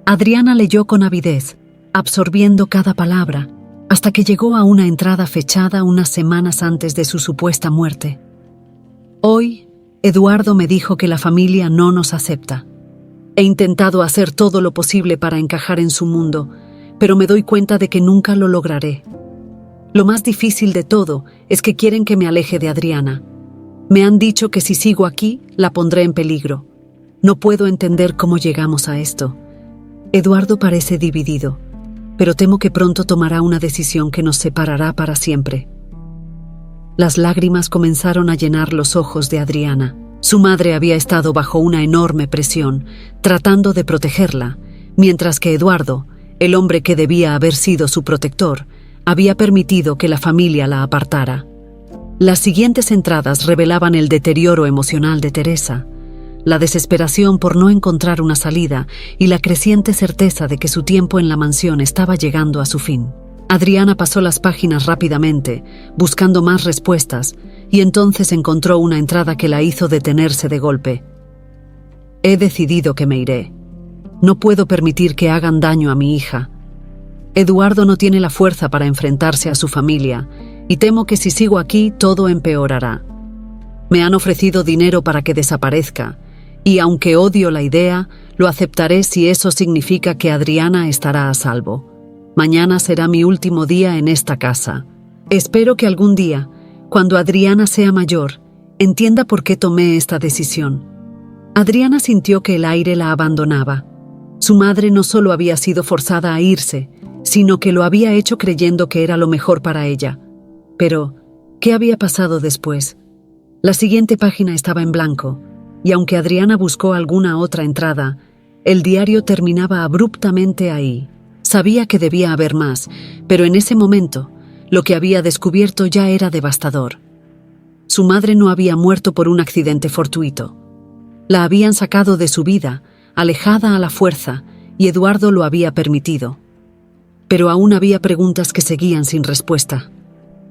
Adriana leyó con avidez, absorbiendo cada palabra, hasta que llegó a una entrada fechada unas semanas antes de su supuesta muerte. Hoy, Eduardo me dijo que la familia no nos acepta. He intentado hacer todo lo posible para encajar en su mundo, pero me doy cuenta de que nunca lo lograré. Lo más difícil de todo es que quieren que me aleje de Adriana. Me han dicho que si sigo aquí, la pondré en peligro. No puedo entender cómo llegamos a esto. Eduardo parece dividido, pero temo que pronto tomará una decisión que nos separará para siempre. Las lágrimas comenzaron a llenar los ojos de Adriana. Su madre había estado bajo una enorme presión, tratando de protegerla, mientras que Eduardo, el hombre que debía haber sido su protector, había permitido que la familia la apartara. Las siguientes entradas revelaban el deterioro emocional de Teresa, la desesperación por no encontrar una salida y la creciente certeza de que su tiempo en la mansión estaba llegando a su fin. Adriana pasó las páginas rápidamente, buscando más respuestas, y entonces encontró una entrada que la hizo detenerse de golpe. He decidido que me iré. No puedo permitir que hagan daño a mi hija. Eduardo no tiene la fuerza para enfrentarse a su familia, y temo que si sigo aquí todo empeorará. Me han ofrecido dinero para que desaparezca, y aunque odio la idea, lo aceptaré si eso significa que Adriana estará a salvo. Mañana será mi último día en esta casa. Espero que algún día, cuando Adriana sea mayor, entienda por qué tomé esta decisión. Adriana sintió que el aire la abandonaba. Su madre no solo había sido forzada a irse, sino que lo había hecho creyendo que era lo mejor para ella. Pero, ¿qué había pasado después? La siguiente página estaba en blanco, y aunque Adriana buscó alguna otra entrada, el diario terminaba abruptamente ahí. Sabía que debía haber más, pero en ese momento, lo que había descubierto ya era devastador. Su madre no había muerto por un accidente fortuito. La habían sacado de su vida, alejada a la fuerza, y Eduardo lo había permitido. Pero aún había preguntas que seguían sin respuesta.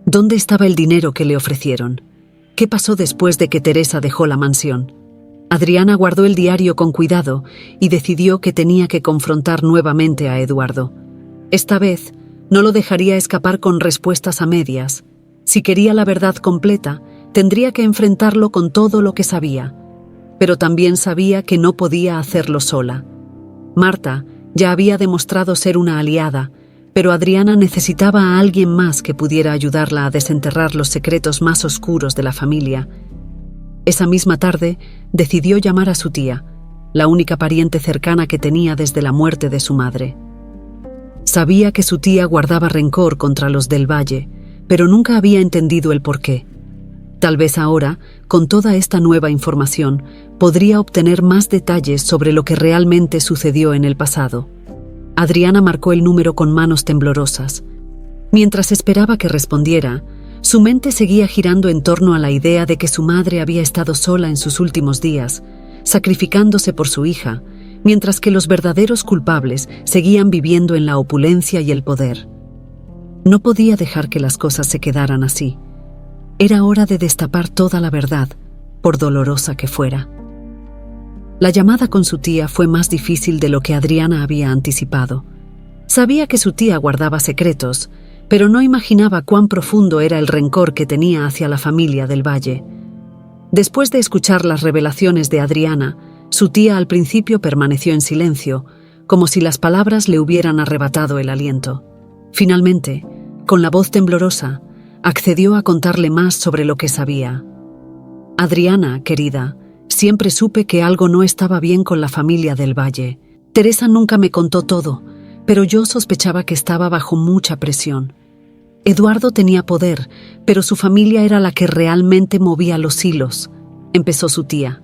¿Dónde estaba el dinero que le ofrecieron? ¿Qué pasó después de que Teresa dejó la mansión? Adriana guardó el diario con cuidado y decidió que tenía que confrontar nuevamente a Eduardo. Esta vez, no lo dejaría escapar con respuestas a medias. Si quería la verdad completa, tendría que enfrentarlo con todo lo que sabía. Pero también sabía que no podía hacerlo sola. Marta ya había demostrado ser una aliada, pero Adriana necesitaba a alguien más que pudiera ayudarla a desenterrar los secretos más oscuros de la familia. Esa misma tarde, decidió llamar a su tía, la única pariente cercana que tenía desde la muerte de su madre. Sabía que su tía guardaba rencor contra los del Valle, pero nunca había entendido el porqué. Tal vez ahora, con toda esta nueva información, podría obtener más detalles sobre lo que realmente sucedió en el pasado. Adriana marcó el número con manos temblorosas. Mientras esperaba que respondiera, su mente seguía girando en torno a la idea de que su madre había estado sola en sus últimos días, sacrificándose por su hija, mientras que los verdaderos culpables seguían viviendo en la opulencia y el poder. No podía dejar que las cosas se quedaran así. Era hora de destapar toda la verdad, por dolorosa que fuera. La llamada con su tía fue más difícil de lo que Adriana había anticipado. Sabía que su tía guardaba secretos, pero no imaginaba cuán profundo era el rencor que tenía hacia la familia del Valle. Después de escuchar las revelaciones de Adriana, su tía al principio permaneció en silencio, como si las palabras le hubieran arrebatado el aliento. Finalmente, con la voz temblorosa, accedió a contarle más sobre lo que sabía. Adriana, querida, siempre supe que algo no estaba bien con la familia del Valle. Teresa nunca me contó todo, pero yo sospechaba que estaba bajo mucha presión. Eduardo tenía poder, pero su familia era la que realmente movía los hilos, empezó su tía.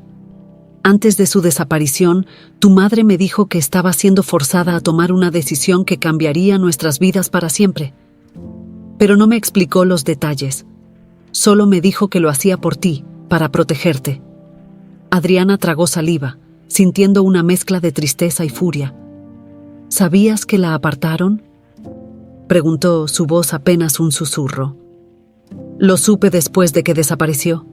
Antes de su desaparición, tu madre me dijo que estaba siendo forzada a tomar una decisión que cambiaría nuestras vidas para siempre. Pero no me explicó los detalles. Solo me dijo que lo hacía por ti, para protegerte. Adriana tragó saliva, sintiendo una mezcla de tristeza y furia. ¿Sabías que la apartaron?, preguntó, su voz apenas un susurro. Lo supe después de que desapareció.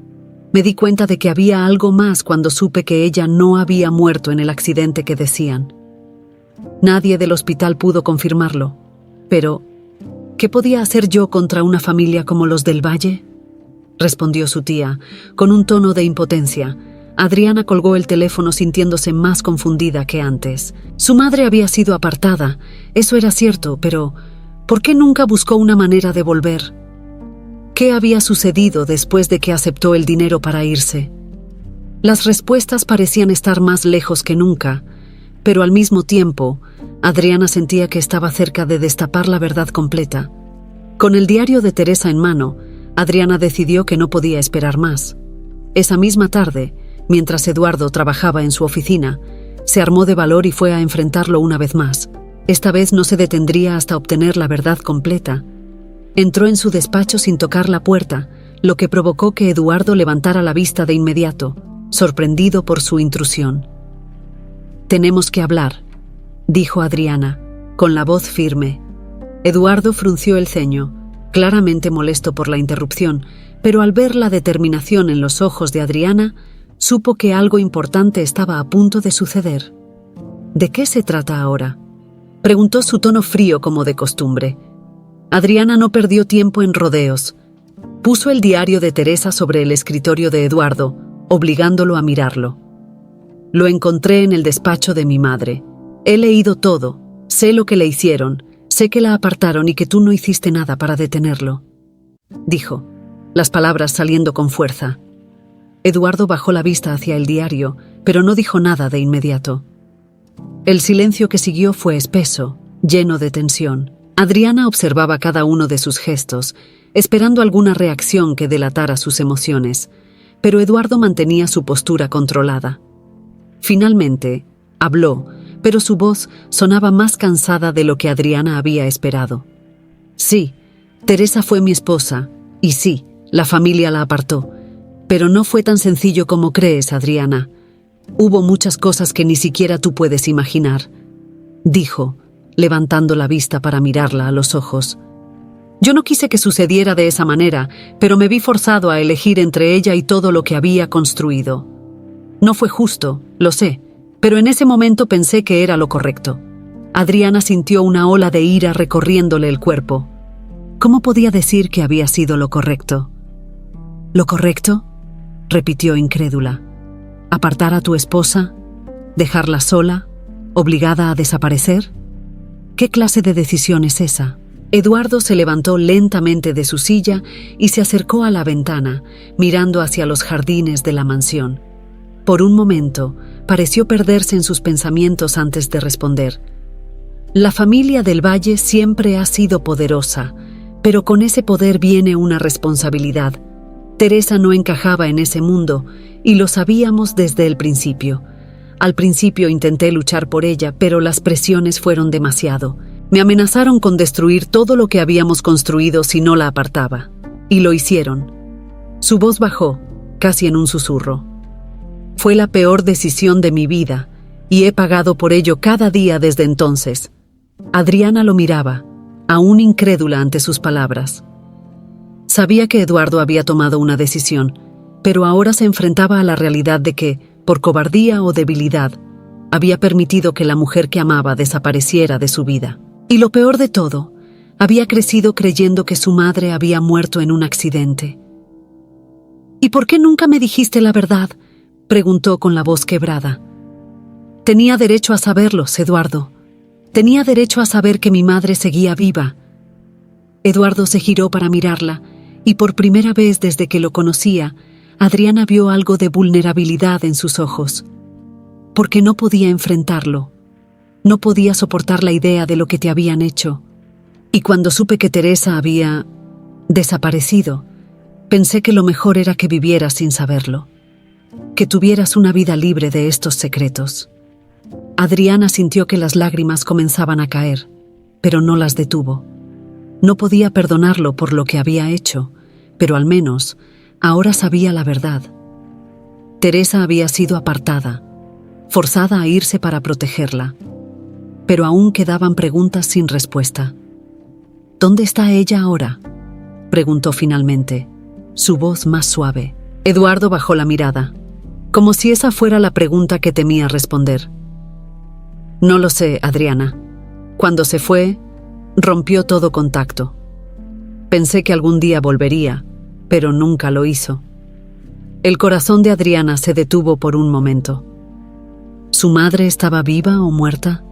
Me di cuenta de que había algo más cuando supe que ella no había muerto en el accidente que decían. Nadie del hospital pudo confirmarlo, pero ¿qué podía hacer yo contra una familia como los del Valle?, respondió su tía, con un tono de impotencia. Adriana colgó el teléfono sintiéndose más confundida que antes. Su madre había sido apartada, eso era cierto, pero ¿por qué nunca buscó una manera de volver? ¿Qué había sucedido después de que aceptó el dinero para irse? Las respuestas parecían estar más lejos que nunca, pero al mismo tiempo, Adriana sentía que estaba cerca de destapar la verdad completa. Con el diario de Teresa en mano, Adriana decidió que no podía esperar más. Esa misma tarde, mientras Eduardo trabajaba en su oficina, se armó de valor y fue a enfrentarlo una vez más. Esta vez no se detendría hasta obtener la verdad completa. Entró en su despacho sin tocar la puerta, lo que provocó que Eduardo levantara la vista de inmediato, sorprendido por su intrusión. «Tenemos que hablar», dijo Adriana, con la voz firme. Eduardo frunció el ceño, claramente molesto por la interrupción, pero al ver la determinación en los ojos de Adriana, supo que algo importante estaba a punto de suceder. «¿De qué se trata ahora?», preguntó, su tono frío como de costumbre. Adriana no perdió tiempo en rodeos. Puso el diario de Teresa sobre el escritorio de Eduardo, obligándolo a mirarlo. «Lo encontré en el despacho de mi madre. He leído todo, sé lo que le hicieron, sé que la apartaron y que tú no hiciste nada para detenerlo», dijo, las palabras saliendo con fuerza. Eduardo bajó la vista hacia el diario, pero no dijo nada de inmediato. El silencio que siguió fue espeso, lleno de tensión. Adriana observaba cada uno de sus gestos, esperando alguna reacción que delatara sus emociones, pero Eduardo mantenía su postura controlada. Finalmente, habló, pero su voz sonaba más cansada de lo que Adriana había esperado. «Sí, Teresa fue mi esposa, y sí, la familia la apartó, pero no fue tan sencillo como crees, Adriana. Hubo muchas cosas que ni siquiera tú puedes imaginar», dijo, levantando la vista para mirarla a los ojos. «Yo no quise que sucediera de esa manera, pero me vi forzado a elegir entre ella y todo lo que había construido. No fue justo, lo sé, pero en ese momento pensé que era lo correcto». Adriana sintió una ola de ira recorriéndole el cuerpo. ¿Cómo podía decir que había sido lo correcto? «¿Lo correcto?», repitió incrédula. «¿Apartar a tu esposa? ¿Dejarla sola? ¿Obligada a desaparecer? ¿Qué clase de decisión es esa?». Eduardo se levantó lentamente de su silla y se acercó a la ventana, mirando hacia los jardines de la mansión. Por un momento, pareció perderse en sus pensamientos antes de responder. «La familia del Valle siempre ha sido poderosa, pero con ese poder viene una responsabilidad. Teresa no encajaba en ese mundo, y lo sabíamos desde el principio. Al principio intenté luchar por ella, pero las presiones fueron demasiado. Me amenazaron con destruir todo lo que habíamos construido si no la apartaba. Y lo hicieron». Su voz bajó, casi en un susurro. «Fue la peor decisión de mi vida, y he pagado por ello cada día desde entonces». Adriana lo miraba, aún incrédula ante sus palabras. Sabía que Eduardo había tomado una decisión, pero ahora se enfrentaba a la realidad de que, por cobardía o debilidad, había permitido que la mujer que amaba desapareciera de su vida. Y lo peor de todo, había crecido creyendo que su madre había muerto en un accidente. «¿Y por qué nunca me dijiste la verdad?», preguntó con la voz quebrada. «Tenía derecho a saberlo, Eduardo. Tenía derecho a saber que mi madre seguía viva». Eduardo se giró para mirarla, y por primera vez desde que lo conocía, Adriana vio algo de vulnerabilidad en sus ojos. Porque no podía enfrentarlo. No podía soportar la idea de lo que te habían hecho. Y cuando supe que Teresa había desaparecido, pensé que lo mejor era que vivieras sin saberlo. Que tuvieras una vida libre de estos secretos. Adriana sintió que las lágrimas comenzaban a caer, pero no las detuvo. No podía perdonarlo por lo que había hecho, pero al menos ahora sabía la verdad. Teresa había sido apartada, forzada a irse para protegerla, pero aún quedaban preguntas sin respuesta. ¿Dónde está ella ahora?, preguntó finalmente, su voz más suave. Eduardo bajó la mirada, como si esa fuera la pregunta que temía responder. No lo sé, Adriana. Cuando se fue, rompió todo contacto. Pensé que algún día volvería, pero nunca lo hizo. El corazón de Adriana se detuvo por un momento. ¿Su madre estaba viva o muerta?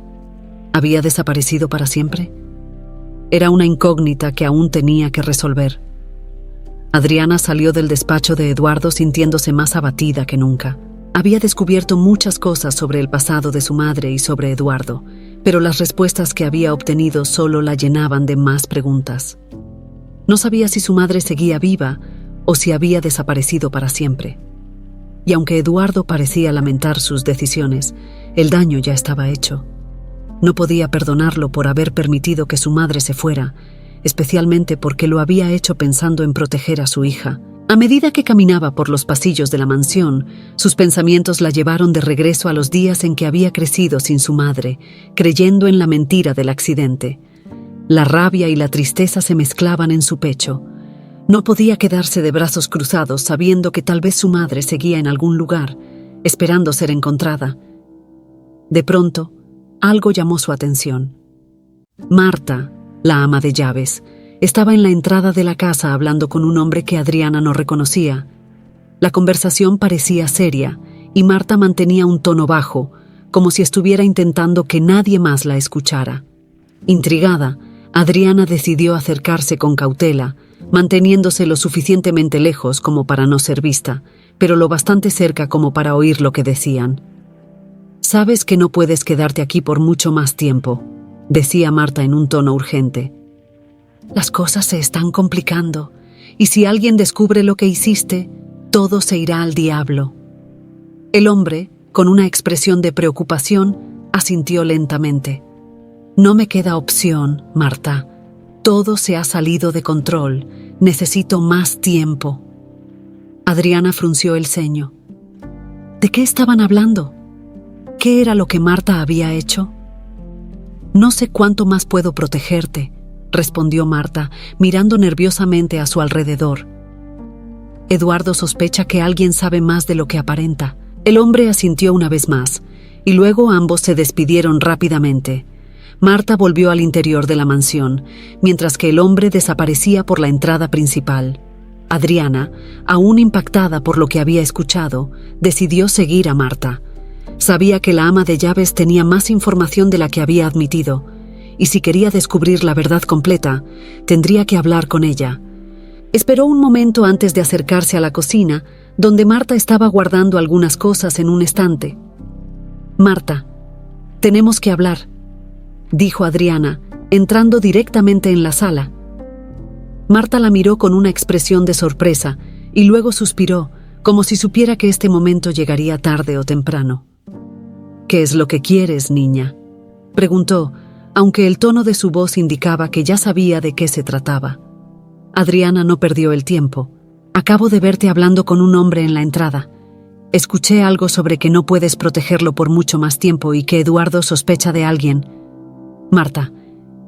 ¿Había desaparecido para siempre? Era una incógnita que aún tenía que resolver. Adriana salió del despacho de Eduardo sintiéndose más abatida que nunca. Había descubierto muchas cosas sobre el pasado de su madre y sobre Eduardo, pero las respuestas que había obtenido solo la llenaban de más preguntas. No sabía si su madre seguía viva o si había desaparecido para siempre. Y aunque Eduardo parecía lamentar sus decisiones, el daño ya estaba hecho. No podía perdonarlo por haber permitido que su madre se fuera, especialmente porque lo había hecho pensando en proteger a su hija. A medida que caminaba por los pasillos de la mansión, sus pensamientos la llevaron de regreso a los días en que había crecido sin su madre, creyendo en la mentira del accidente. La rabia y la tristeza se mezclaban en su pecho. No podía quedarse de brazos cruzados sabiendo que tal vez su madre seguía en algún lugar, esperando ser encontrada. De pronto, algo llamó su atención. Marta, la ama de llaves, estaba en la entrada de la casa hablando con un hombre que Adriana no reconocía. La conversación parecía seria y Marta mantenía un tono bajo, como si estuviera intentando que nadie más la escuchara. Intrigada, Adriana decidió acercarse con cautela, manteniéndose lo suficientemente lejos como para no ser vista, pero lo bastante cerca como para oír lo que decían. «Sabes que no puedes quedarte aquí por mucho más tiempo», decía Marta en un tono urgente. «Las cosas se están complicando, y si alguien descubre lo que hiciste, todo se irá al diablo». El hombre, con una expresión de preocupación, asintió lentamente. «No me queda opción, Marta. Todo se ha salido de control. Necesito más tiempo». Adriana frunció el ceño. ¿De qué estaban hablando? ¿Qué era lo que Marta había hecho? «No sé cuánto más puedo protegerte», respondió Marta, mirando nerviosamente a su alrededor. Eduardo sospecha que alguien sabe más de lo que aparenta. El hombre asintió una vez más, y luego ambos se despidieron rápidamente. Marta volvió al interior de la mansión, mientras que el hombre desaparecía por la entrada principal. Adriana, aún impactada por lo que había escuchado, decidió seguir a Marta. Sabía que la ama de llaves tenía más información de la que había admitido, y si quería descubrir la verdad completa, tendría que hablar con ella. Esperó un momento antes de acercarse a la cocina, donde Marta estaba guardando algunas cosas en un estante. «Marta, tenemos que hablar», dijo Adriana, entrando directamente en la sala. Marta la miró con una expresión de sorpresa y luego suspiró, como si supiera que este momento llegaría tarde o temprano. «¿Qué es lo que quieres, niña?», preguntó, aunque el tono de su voz indicaba que ya sabía de qué se trataba. Adriana no perdió el tiempo. «Acabo de verte hablando con un hombre en la entrada. Escuché algo sobre que no puedes protegerlo por mucho más tiempo y que Eduardo sospecha de alguien. Marta,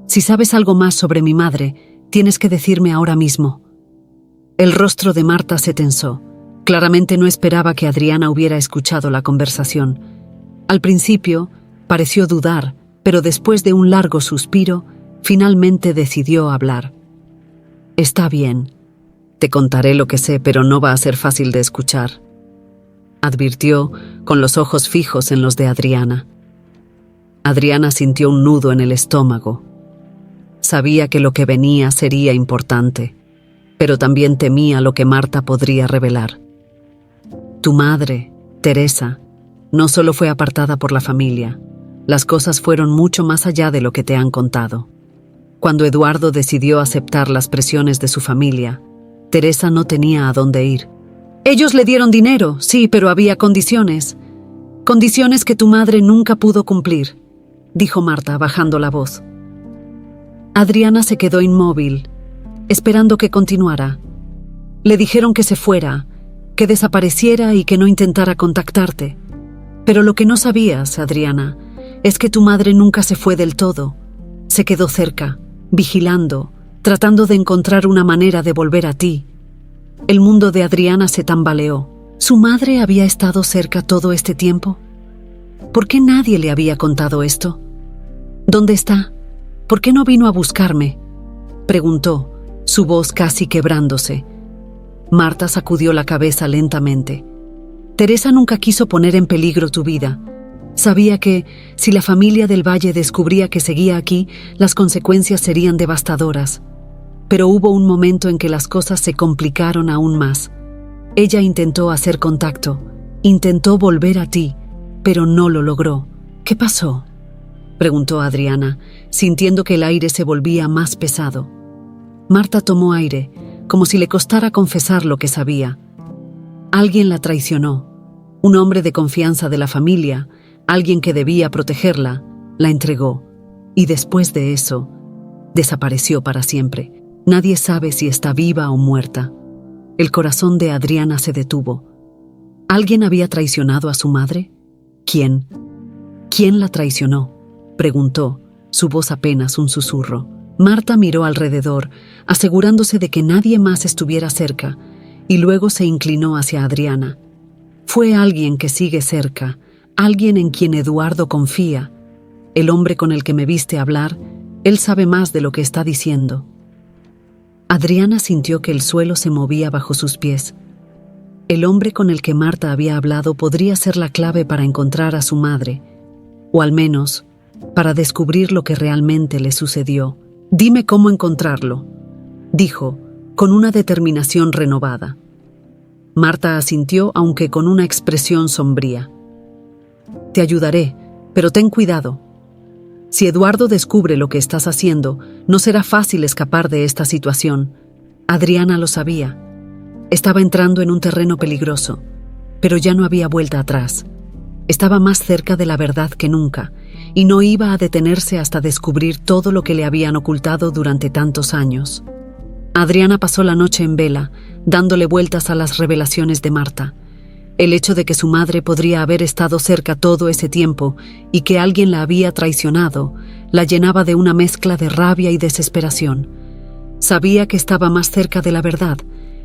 si sabes algo más sobre mi madre, tienes que decirme ahora mismo». El rostro de Marta se tensó. Claramente no esperaba que Adriana hubiera escuchado la conversación. Al principio, pareció dudar, pero después de un largo suspiro, finalmente decidió hablar. «Está bien. Te contaré lo que sé, pero no va a ser fácil de escuchar», advirtió, con los ojos fijos en los de Adriana. Adriana sintió un nudo en el estómago. Sabía que lo que venía sería importante, pero también temía lo que Marta podría revelar. «Tu madre, Teresa, no solo fue apartada por la familia. Las cosas fueron mucho más allá de lo que te han contado. Cuando Eduardo decidió aceptar las presiones de su familia, Teresa no tenía a dónde ir. Ellos le dieron dinero, sí, pero había condiciones. Condiciones que tu madre nunca pudo cumplir», dijo Marta, bajando la voz. Adriana se quedó inmóvil, esperando que continuara. Le dijeron que se fuera, que desapareciera y que no intentara contactarte. Pero lo que no sabías, Adriana, es que tu madre nunca se fue del todo. Se quedó cerca, vigilando, tratando de encontrar una manera de volver a ti. El mundo de Adriana se tambaleó. ¿Su madre había estado cerca todo este tiempo? ¿Por qué nadie le había contado esto? ¿Dónde está? ¿Por qué no vino a buscarme?, preguntó, su voz casi quebrándose. Marta sacudió la cabeza lentamente. Teresa nunca quiso poner en peligro tu vida. Sabía que, si la familia del Valle descubría que seguía aquí, las consecuencias serían devastadoras. Pero hubo un momento en que las cosas se complicaron aún más. Ella intentó hacer contacto, intentó volver a ti, pero no lo logró. ¿Qué pasó?, preguntó Adriana, sintiendo que el aire se volvía más pesado. Marta tomó aire, como si le costara confesar lo que sabía. Alguien la traicionó. Un hombre de confianza de la familia, alguien que debía protegerla, la entregó. Y después de eso, desapareció para siempre. Nadie sabe si está viva o muerta. El corazón de Adriana se detuvo. ¿Alguien había traicionado a su madre? ¿Quién? ¿Quién la traicionó?, preguntó, su voz apenas un susurro. Marta miró alrededor, asegurándose de que nadie más estuviera cerca, y luego se inclinó hacia Adriana. Fue alguien que sigue cerca, alguien en quien Eduardo confía. El hombre con el que me viste hablar, él sabe más de lo que está diciendo. Adriana sintió que el suelo se movía bajo sus pies. El hombre con el que Marta había hablado podría ser la clave para encontrar a su madre, o al menos, para descubrir lo que realmente le sucedió. «Dime cómo encontrarlo», dijo, con una determinación renovada. Marta asintió, aunque con una expresión sombría. «Te ayudaré, pero ten cuidado. Si Eduardo descubre lo que estás haciendo, no será fácil escapar de esta situación». Adriana lo sabía. Estaba entrando en un terreno peligroso, pero ya no había vuelta atrás. Estaba más cerca de la verdad que nunca, y no iba a detenerse hasta descubrir todo lo que le habían ocultado durante tantos años. Adriana pasó la noche en vela, dándole vueltas a las revelaciones de Marta. El hecho de que su madre podría haber estado cerca todo ese tiempo y que alguien la había traicionado, la llenaba de una mezcla de rabia y desesperación. Sabía que estaba más cerca de la verdad,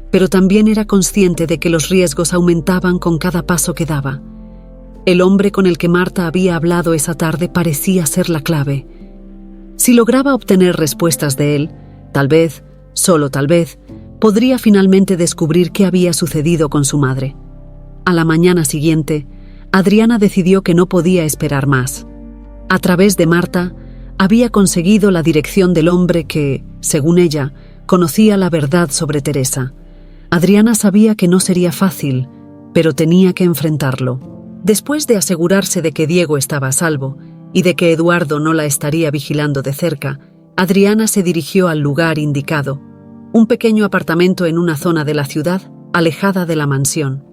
pero también era consciente de que los riesgos aumentaban con cada paso que daba. El hombre con el que Marta había hablado esa tarde parecía ser la clave. Si lograba obtener respuestas de él, tal vez, solo tal vez, podría finalmente descubrir qué había sucedido con su madre. A la mañana siguiente, Adriana decidió que no podía esperar más. A través de Marta, había conseguido la dirección del hombre que, según ella, conocía la verdad sobre Teresa. Adriana sabía que no sería fácil, pero tenía que enfrentarlo. Después de asegurarse de que Diego estaba a salvo y de que Eduardo no la estaría vigilando de cerca, Adriana se dirigió al lugar indicado, un pequeño apartamento en una zona de la ciudad alejada de la mansión.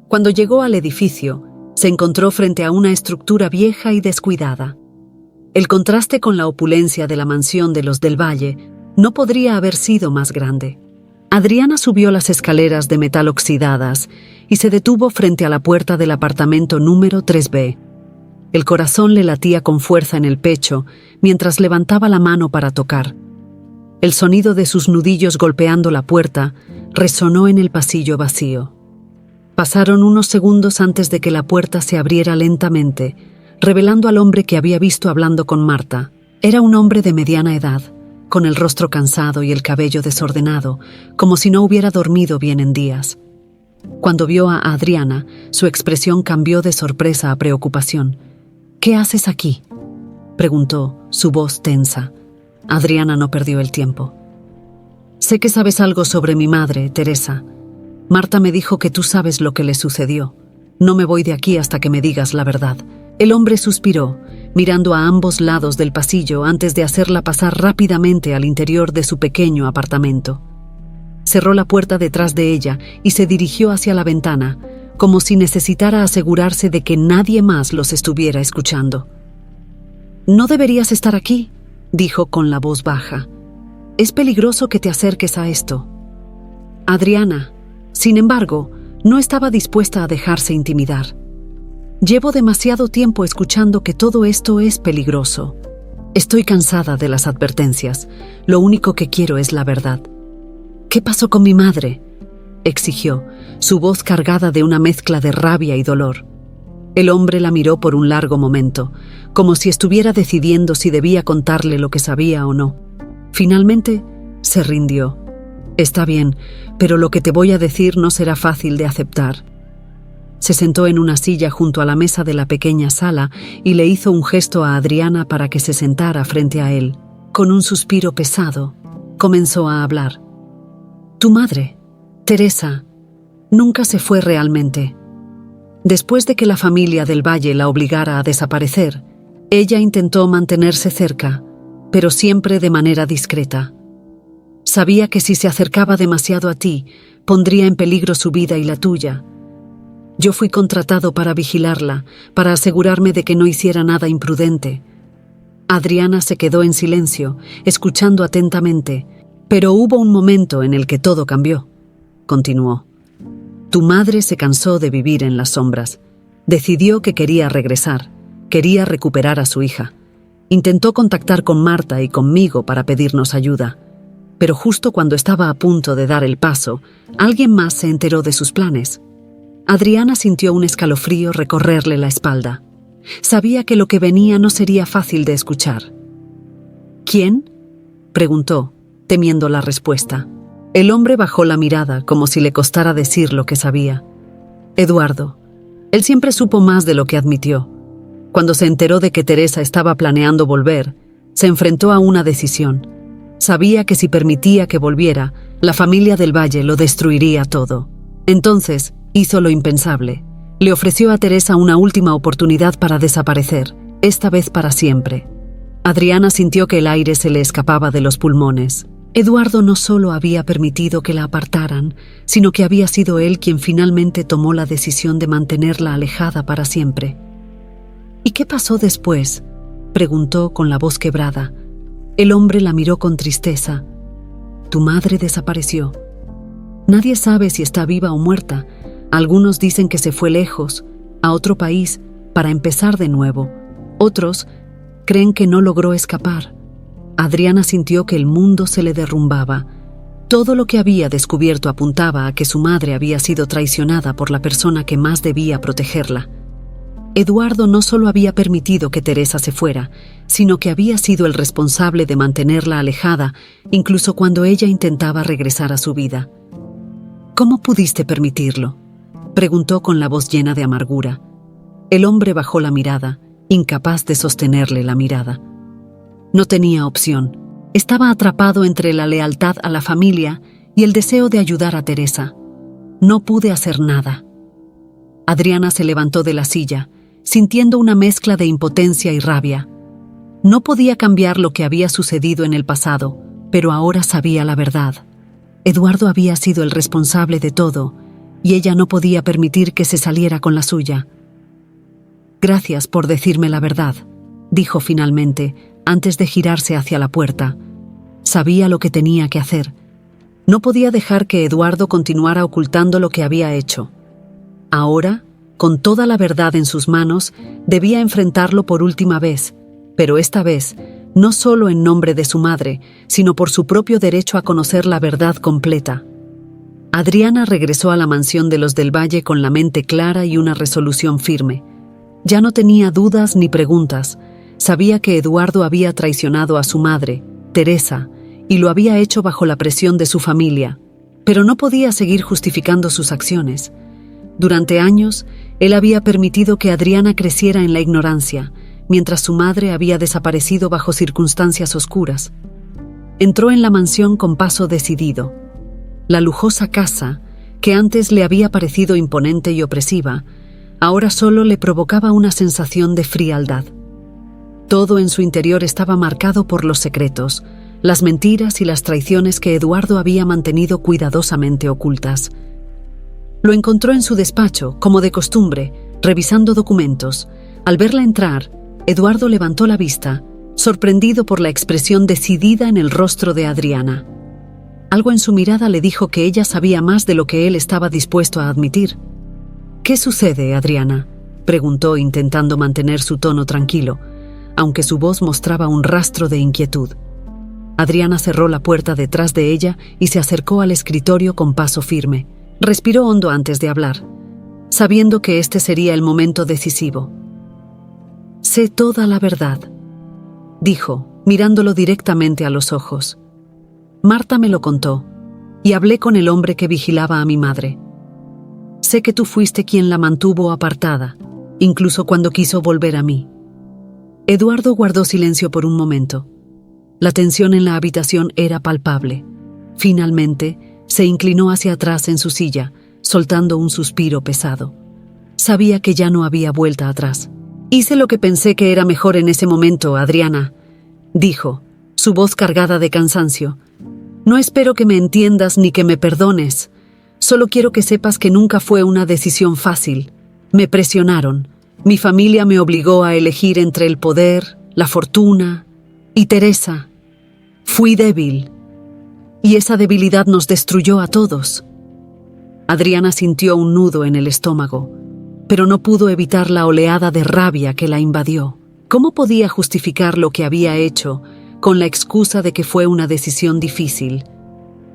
Cuando llegó al edificio, se encontró frente a una estructura vieja y descuidada. El contraste con la opulencia de la mansión de los del Valle no podría haber sido más grande. Adriana subió las escaleras de metal oxidadas y se detuvo frente a la puerta del apartamento número 3B. El corazón le latía con fuerza en el pecho mientras levantaba la mano para tocar. El sonido de sus nudillos golpeando la puerta resonó en el pasillo vacío. Pasaron unos segundos antes de que la puerta se abriera lentamente, revelando al hombre que había visto hablando con Marta. Era un hombre de mediana edad, con el rostro cansado y el cabello desordenado, como si no hubiera dormido bien en días. Cuando vio a Adriana, su expresión cambió de sorpresa a preocupación. «¿Qué haces aquí?», preguntó, su voz tensa. Adriana no perdió el tiempo. «Sé que sabes algo sobre mi madre, Teresa. Marta me dijo que tú sabes lo que le sucedió. No me voy de aquí hasta que me digas la verdad». El hombre suspiró, mirando a ambos lados del pasillo antes de hacerla pasar rápidamente al interior de su pequeño apartamento. Cerró la puerta detrás de ella y se dirigió hacia la ventana, como si necesitara asegurarse de que nadie más los estuviera escuchando. «No deberías estar aquí», dijo con la voz baja. «Es peligroso que te acerques a esto». Adriana, sin embargo, no estaba dispuesta a dejarse intimidar. Llevo demasiado tiempo escuchando que todo esto es peligroso. Estoy cansada de las advertencias. Lo único que quiero es la verdad. ¿Qué pasó con mi madre?, exigió, su voz cargada de una mezcla de rabia y dolor. El hombre la miró por un largo momento, como si estuviera decidiendo si debía contarle lo que sabía o no. Finalmente, se rindió. Está bien, pero lo que te voy a decir no será fácil de aceptar. Se sentó en una silla junto a la mesa de la pequeña sala y le hizo un gesto a Adriana para que se sentara frente a él. Con un suspiro pesado, comenzó a hablar. Tu madre, Teresa, nunca se fue realmente. Después de que la familia del Valle la obligara a desaparecer, ella intentó mantenerse cerca, pero siempre de manera discreta. Sabía que si se acercaba demasiado a ti, pondría en peligro su vida y la tuya. Yo fui contratado para vigilarla, para asegurarme de que no hiciera nada imprudente. Adriana se quedó en silencio, escuchando atentamente, pero hubo un momento en el que todo cambió. Continuó. Tu madre se cansó de vivir en las sombras. Decidió que quería regresar, quería recuperar a su hija. Intentó contactar con Marta y conmigo para pedirnos ayuda. Pero justo cuando estaba a punto de dar el paso, alguien más se enteró de sus planes. Adriana sintió un escalofrío recorrerle la espalda. Sabía que lo que venía no sería fácil de escuchar. ¿Quién?, preguntó, temiendo la respuesta. El hombre bajó la mirada como si le costara decir lo que sabía. Eduardo. Él siempre supo más de lo que admitió. Cuando se enteró de que Teresa estaba planeando volver, se enfrentó a una decisión. Sabía que si permitía que volviera, la familia del Valle lo destruiría todo. Entonces, hizo lo impensable. Le ofreció a Teresa una última oportunidad para desaparecer, esta vez para siempre. Adriana sintió que el aire se le escapaba de los pulmones. Eduardo no solo había permitido que la apartaran, sino que había sido él quien finalmente tomó la decisión de mantenerla alejada para siempre. ¿Y qué pasó después?, preguntó con la voz quebrada. El hombre la miró con tristeza. Tu madre desapareció. Nadie sabe si está viva o muerta. Algunos dicen que se fue lejos, a otro país, para empezar de nuevo. Otros creen que no logró escapar. Adriana sintió que el mundo se le derrumbaba. Todo lo que había descubierto apuntaba a que su madre había sido traicionada por la persona que más debía protegerla. Eduardo no solo había permitido que Teresa se fuera, sino que había sido el responsable de mantenerla alejada, incluso cuando ella intentaba regresar a su vida. ¿Cómo pudiste permitirlo?, preguntó con la voz llena de amargura. El hombre bajó la mirada, incapaz de sostenerle la mirada. No tenía opción. Estaba atrapado entre la lealtad a la familia y el deseo de ayudar a Teresa. No pude hacer nada. Adriana se levantó de la silla, sintiendo una mezcla de impotencia y rabia. No podía cambiar lo que había sucedido en el pasado, pero ahora sabía la verdad. Eduardo había sido el responsable de todo, y ella no podía permitir que se saliera con la suya. Gracias por decirme la verdad, dijo finalmente, antes de girarse hacia la puerta. Sabía lo que tenía que hacer. No podía dejar que Eduardo continuara ocultando lo que había hecho. Ahora, con toda la verdad en sus manos, debía enfrentarlo por última vez, pero esta vez, no solo en nombre de su madre, sino por su propio derecho a conocer la verdad completa. Adriana regresó a la mansión de los del Valle con la mente clara y una resolución firme. Ya no tenía dudas ni preguntas. Sabía que Eduardo había traicionado a su madre, Teresa, y lo había hecho bajo la presión de su familia, pero no podía seguir justificando sus acciones. Durante años, él había permitido que Adriana creciera en la ignorancia, mientras su madre había desaparecido bajo circunstancias oscuras. Entró en la mansión con paso decidido. La lujosa casa, que antes le había parecido imponente y opresiva, ahora solo le provocaba una sensación de frialdad. Todo en su interior estaba marcado por los secretos, las mentiras y las traiciones que Eduardo había mantenido cuidadosamente ocultas. Lo encontró en su despacho, como de costumbre, revisando documentos. Al verla entrar, Eduardo levantó la vista, sorprendido por la expresión decidida en el rostro de Adriana. Algo en su mirada le dijo que ella sabía más de lo que él estaba dispuesto a admitir. «¿Qué sucede, Adriana?», preguntó intentando mantener su tono tranquilo, aunque su voz mostraba un rastro de inquietud. Adriana cerró la puerta detrás de ella y se acercó al escritorio con paso firme. Respiró hondo antes de hablar, sabiendo que este sería el momento decisivo. «Sé toda la verdad», dijo, mirándolo directamente a los ojos. «Marta me lo contó, y hablé con el hombre que vigilaba a mi madre. Sé que tú fuiste quien la mantuvo apartada, incluso cuando quiso volver a mí». Eduardo guardó silencio por un momento. La tensión en la habitación era palpable. Finalmente, se inclinó hacia atrás en su silla, soltando un suspiro pesado. Sabía que ya no había vuelta atrás. «Hice lo que pensé que era mejor en ese momento, Adriana», dijo, su voz cargada de cansancio. «No espero que me entiendas ni que me perdones. Solo quiero que sepas que nunca fue una decisión fácil. Me presionaron. Mi familia me obligó a elegir entre el poder, la fortuna y Teresa. Fui débil. Y esa debilidad nos destruyó a todos». Adriana sintió un nudo en el estómago, pero no pudo evitar la oleada de rabia que la invadió. ¿Cómo podía justificar lo que había hecho con la excusa de que fue una decisión difícil?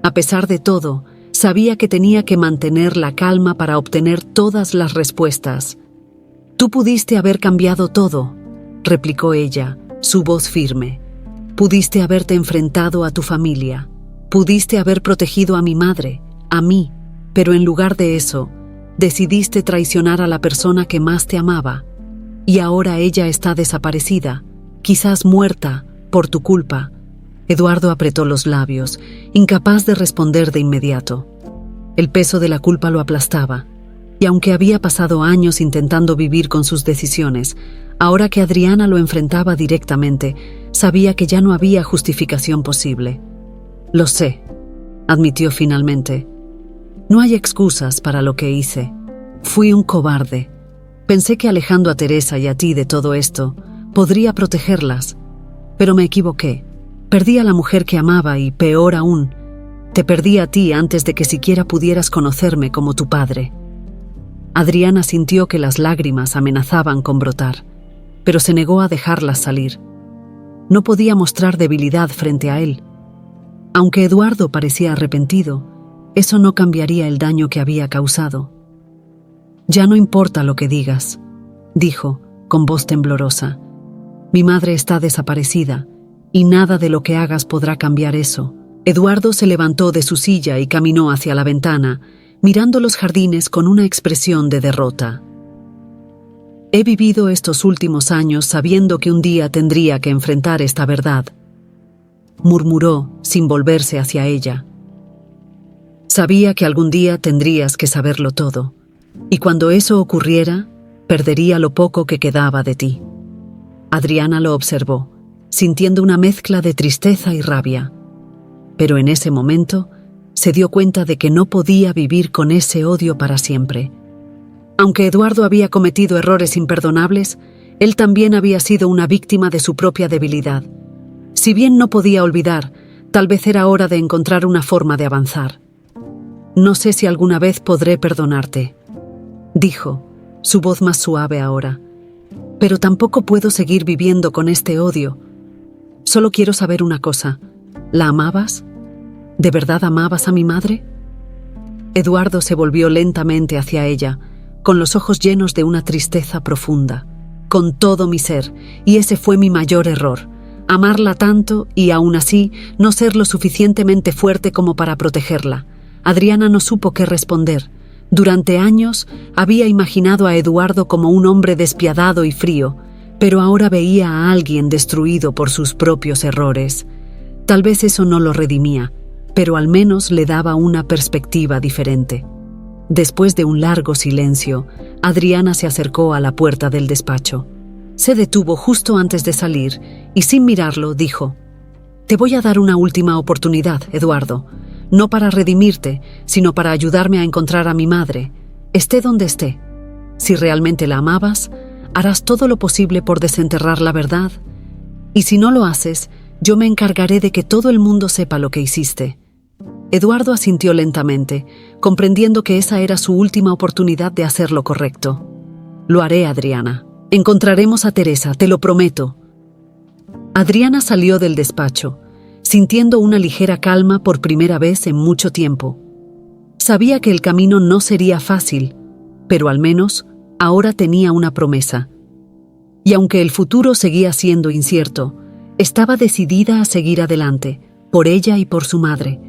A pesar de todo, sabía que tenía que mantener la calma para obtener todas las respuestas. «Tú pudiste haber cambiado todo», replicó ella, su voz firme. «Pudiste haberte enfrentado a tu familia. Pudiste haber protegido a mi madre, a mí, pero en lugar de eso, decidiste traicionar a la persona que más te amaba. Y ahora ella está desaparecida, quizás muerta, por tu culpa». Eduardo apretó los labios, incapaz de responder de inmediato. El peso de la culpa lo aplastaba, y aunque había pasado años intentando vivir con sus decisiones, ahora que Adriana lo enfrentaba directamente, sabía que ya no había justificación posible. «Lo sé», admitió finalmente. «No hay excusas para lo que hice. Fui un cobarde. Pensé que alejando a Teresa y a ti de todo esto, podría protegerlas. Pero me equivoqué. Perdí a la mujer que amaba y, peor aún, te perdí a ti antes de que siquiera pudieras conocerme como tu padre». Adriana sintió que las lágrimas amenazaban con brotar, pero se negó a dejarlas salir. No podía mostrar debilidad frente a él. Aunque Eduardo parecía arrepentido, eso no cambiaría el daño que había causado. «Ya no importa lo que digas», dijo, con voz temblorosa. «Mi madre está desaparecida, y nada de lo que hagas podrá cambiar eso». Eduardo se levantó de su silla y caminó hacia la ventana, mirando los jardines con una expresión de derrota. «He vivido estos últimos años sabiendo que un día tendría que enfrentar esta verdad», murmuró sin volverse hacia ella. «Sabía que algún día tendrías que saberlo todo, y cuando eso ocurriera, perdería lo poco que quedaba de ti». Adriana lo observó, sintiendo una mezcla de tristeza y rabia. Pero en ese momento se dio cuenta de que no podía vivir con ese odio para siempre. Aunque Eduardo había cometido errores imperdonables, él también había sido una víctima de su propia debilidad. Si bien no podía olvidar, tal vez era hora de encontrar una forma de avanzar. «No sé si alguna vez podré perdonarte», dijo, su voz más suave ahora. «Pero tampoco puedo seguir viviendo con este odio. Solo quiero saber una cosa. ¿La amabas? ¿De verdad amabas a mi madre?» Eduardo se volvió lentamente hacia ella, con los ojos llenos de una tristeza profunda. «Con todo mi ser, y ese fue mi mayor error. Amarla tanto y, aún así, no ser lo suficientemente fuerte como para protegerla». Adriana no supo qué responder. Durante años había imaginado a Eduardo como un hombre despiadado y frío, pero ahora veía a alguien destruido por sus propios errores. Tal vez eso no lo redimía, pero al menos le daba una perspectiva diferente. Después de un largo silencio, Adriana se acercó a la puerta del despacho. Se detuvo justo antes de salir y, sin mirarlo, dijo: «Te voy a dar una última oportunidad, Eduardo. No para redimirte, sino para ayudarme a encontrar a mi madre, esté donde esté. Si realmente la amabas, harás todo lo posible por desenterrar la verdad. Y si no lo haces, yo me encargaré de que todo el mundo sepa lo que hiciste». Eduardo asintió lentamente, comprendiendo que esa era su última oportunidad de hacer lo correcto. Lo haré, Adriana. Encontraremos a Teresa, te lo prometo. Adriana salió del despacho, sintiendo una ligera calma por primera vez en mucho tiempo. Sabía que el camino no sería fácil, pero al menos ahora tenía una promesa. Y aunque el futuro seguía siendo incierto, estaba decidida a seguir adelante, por ella y por su madre.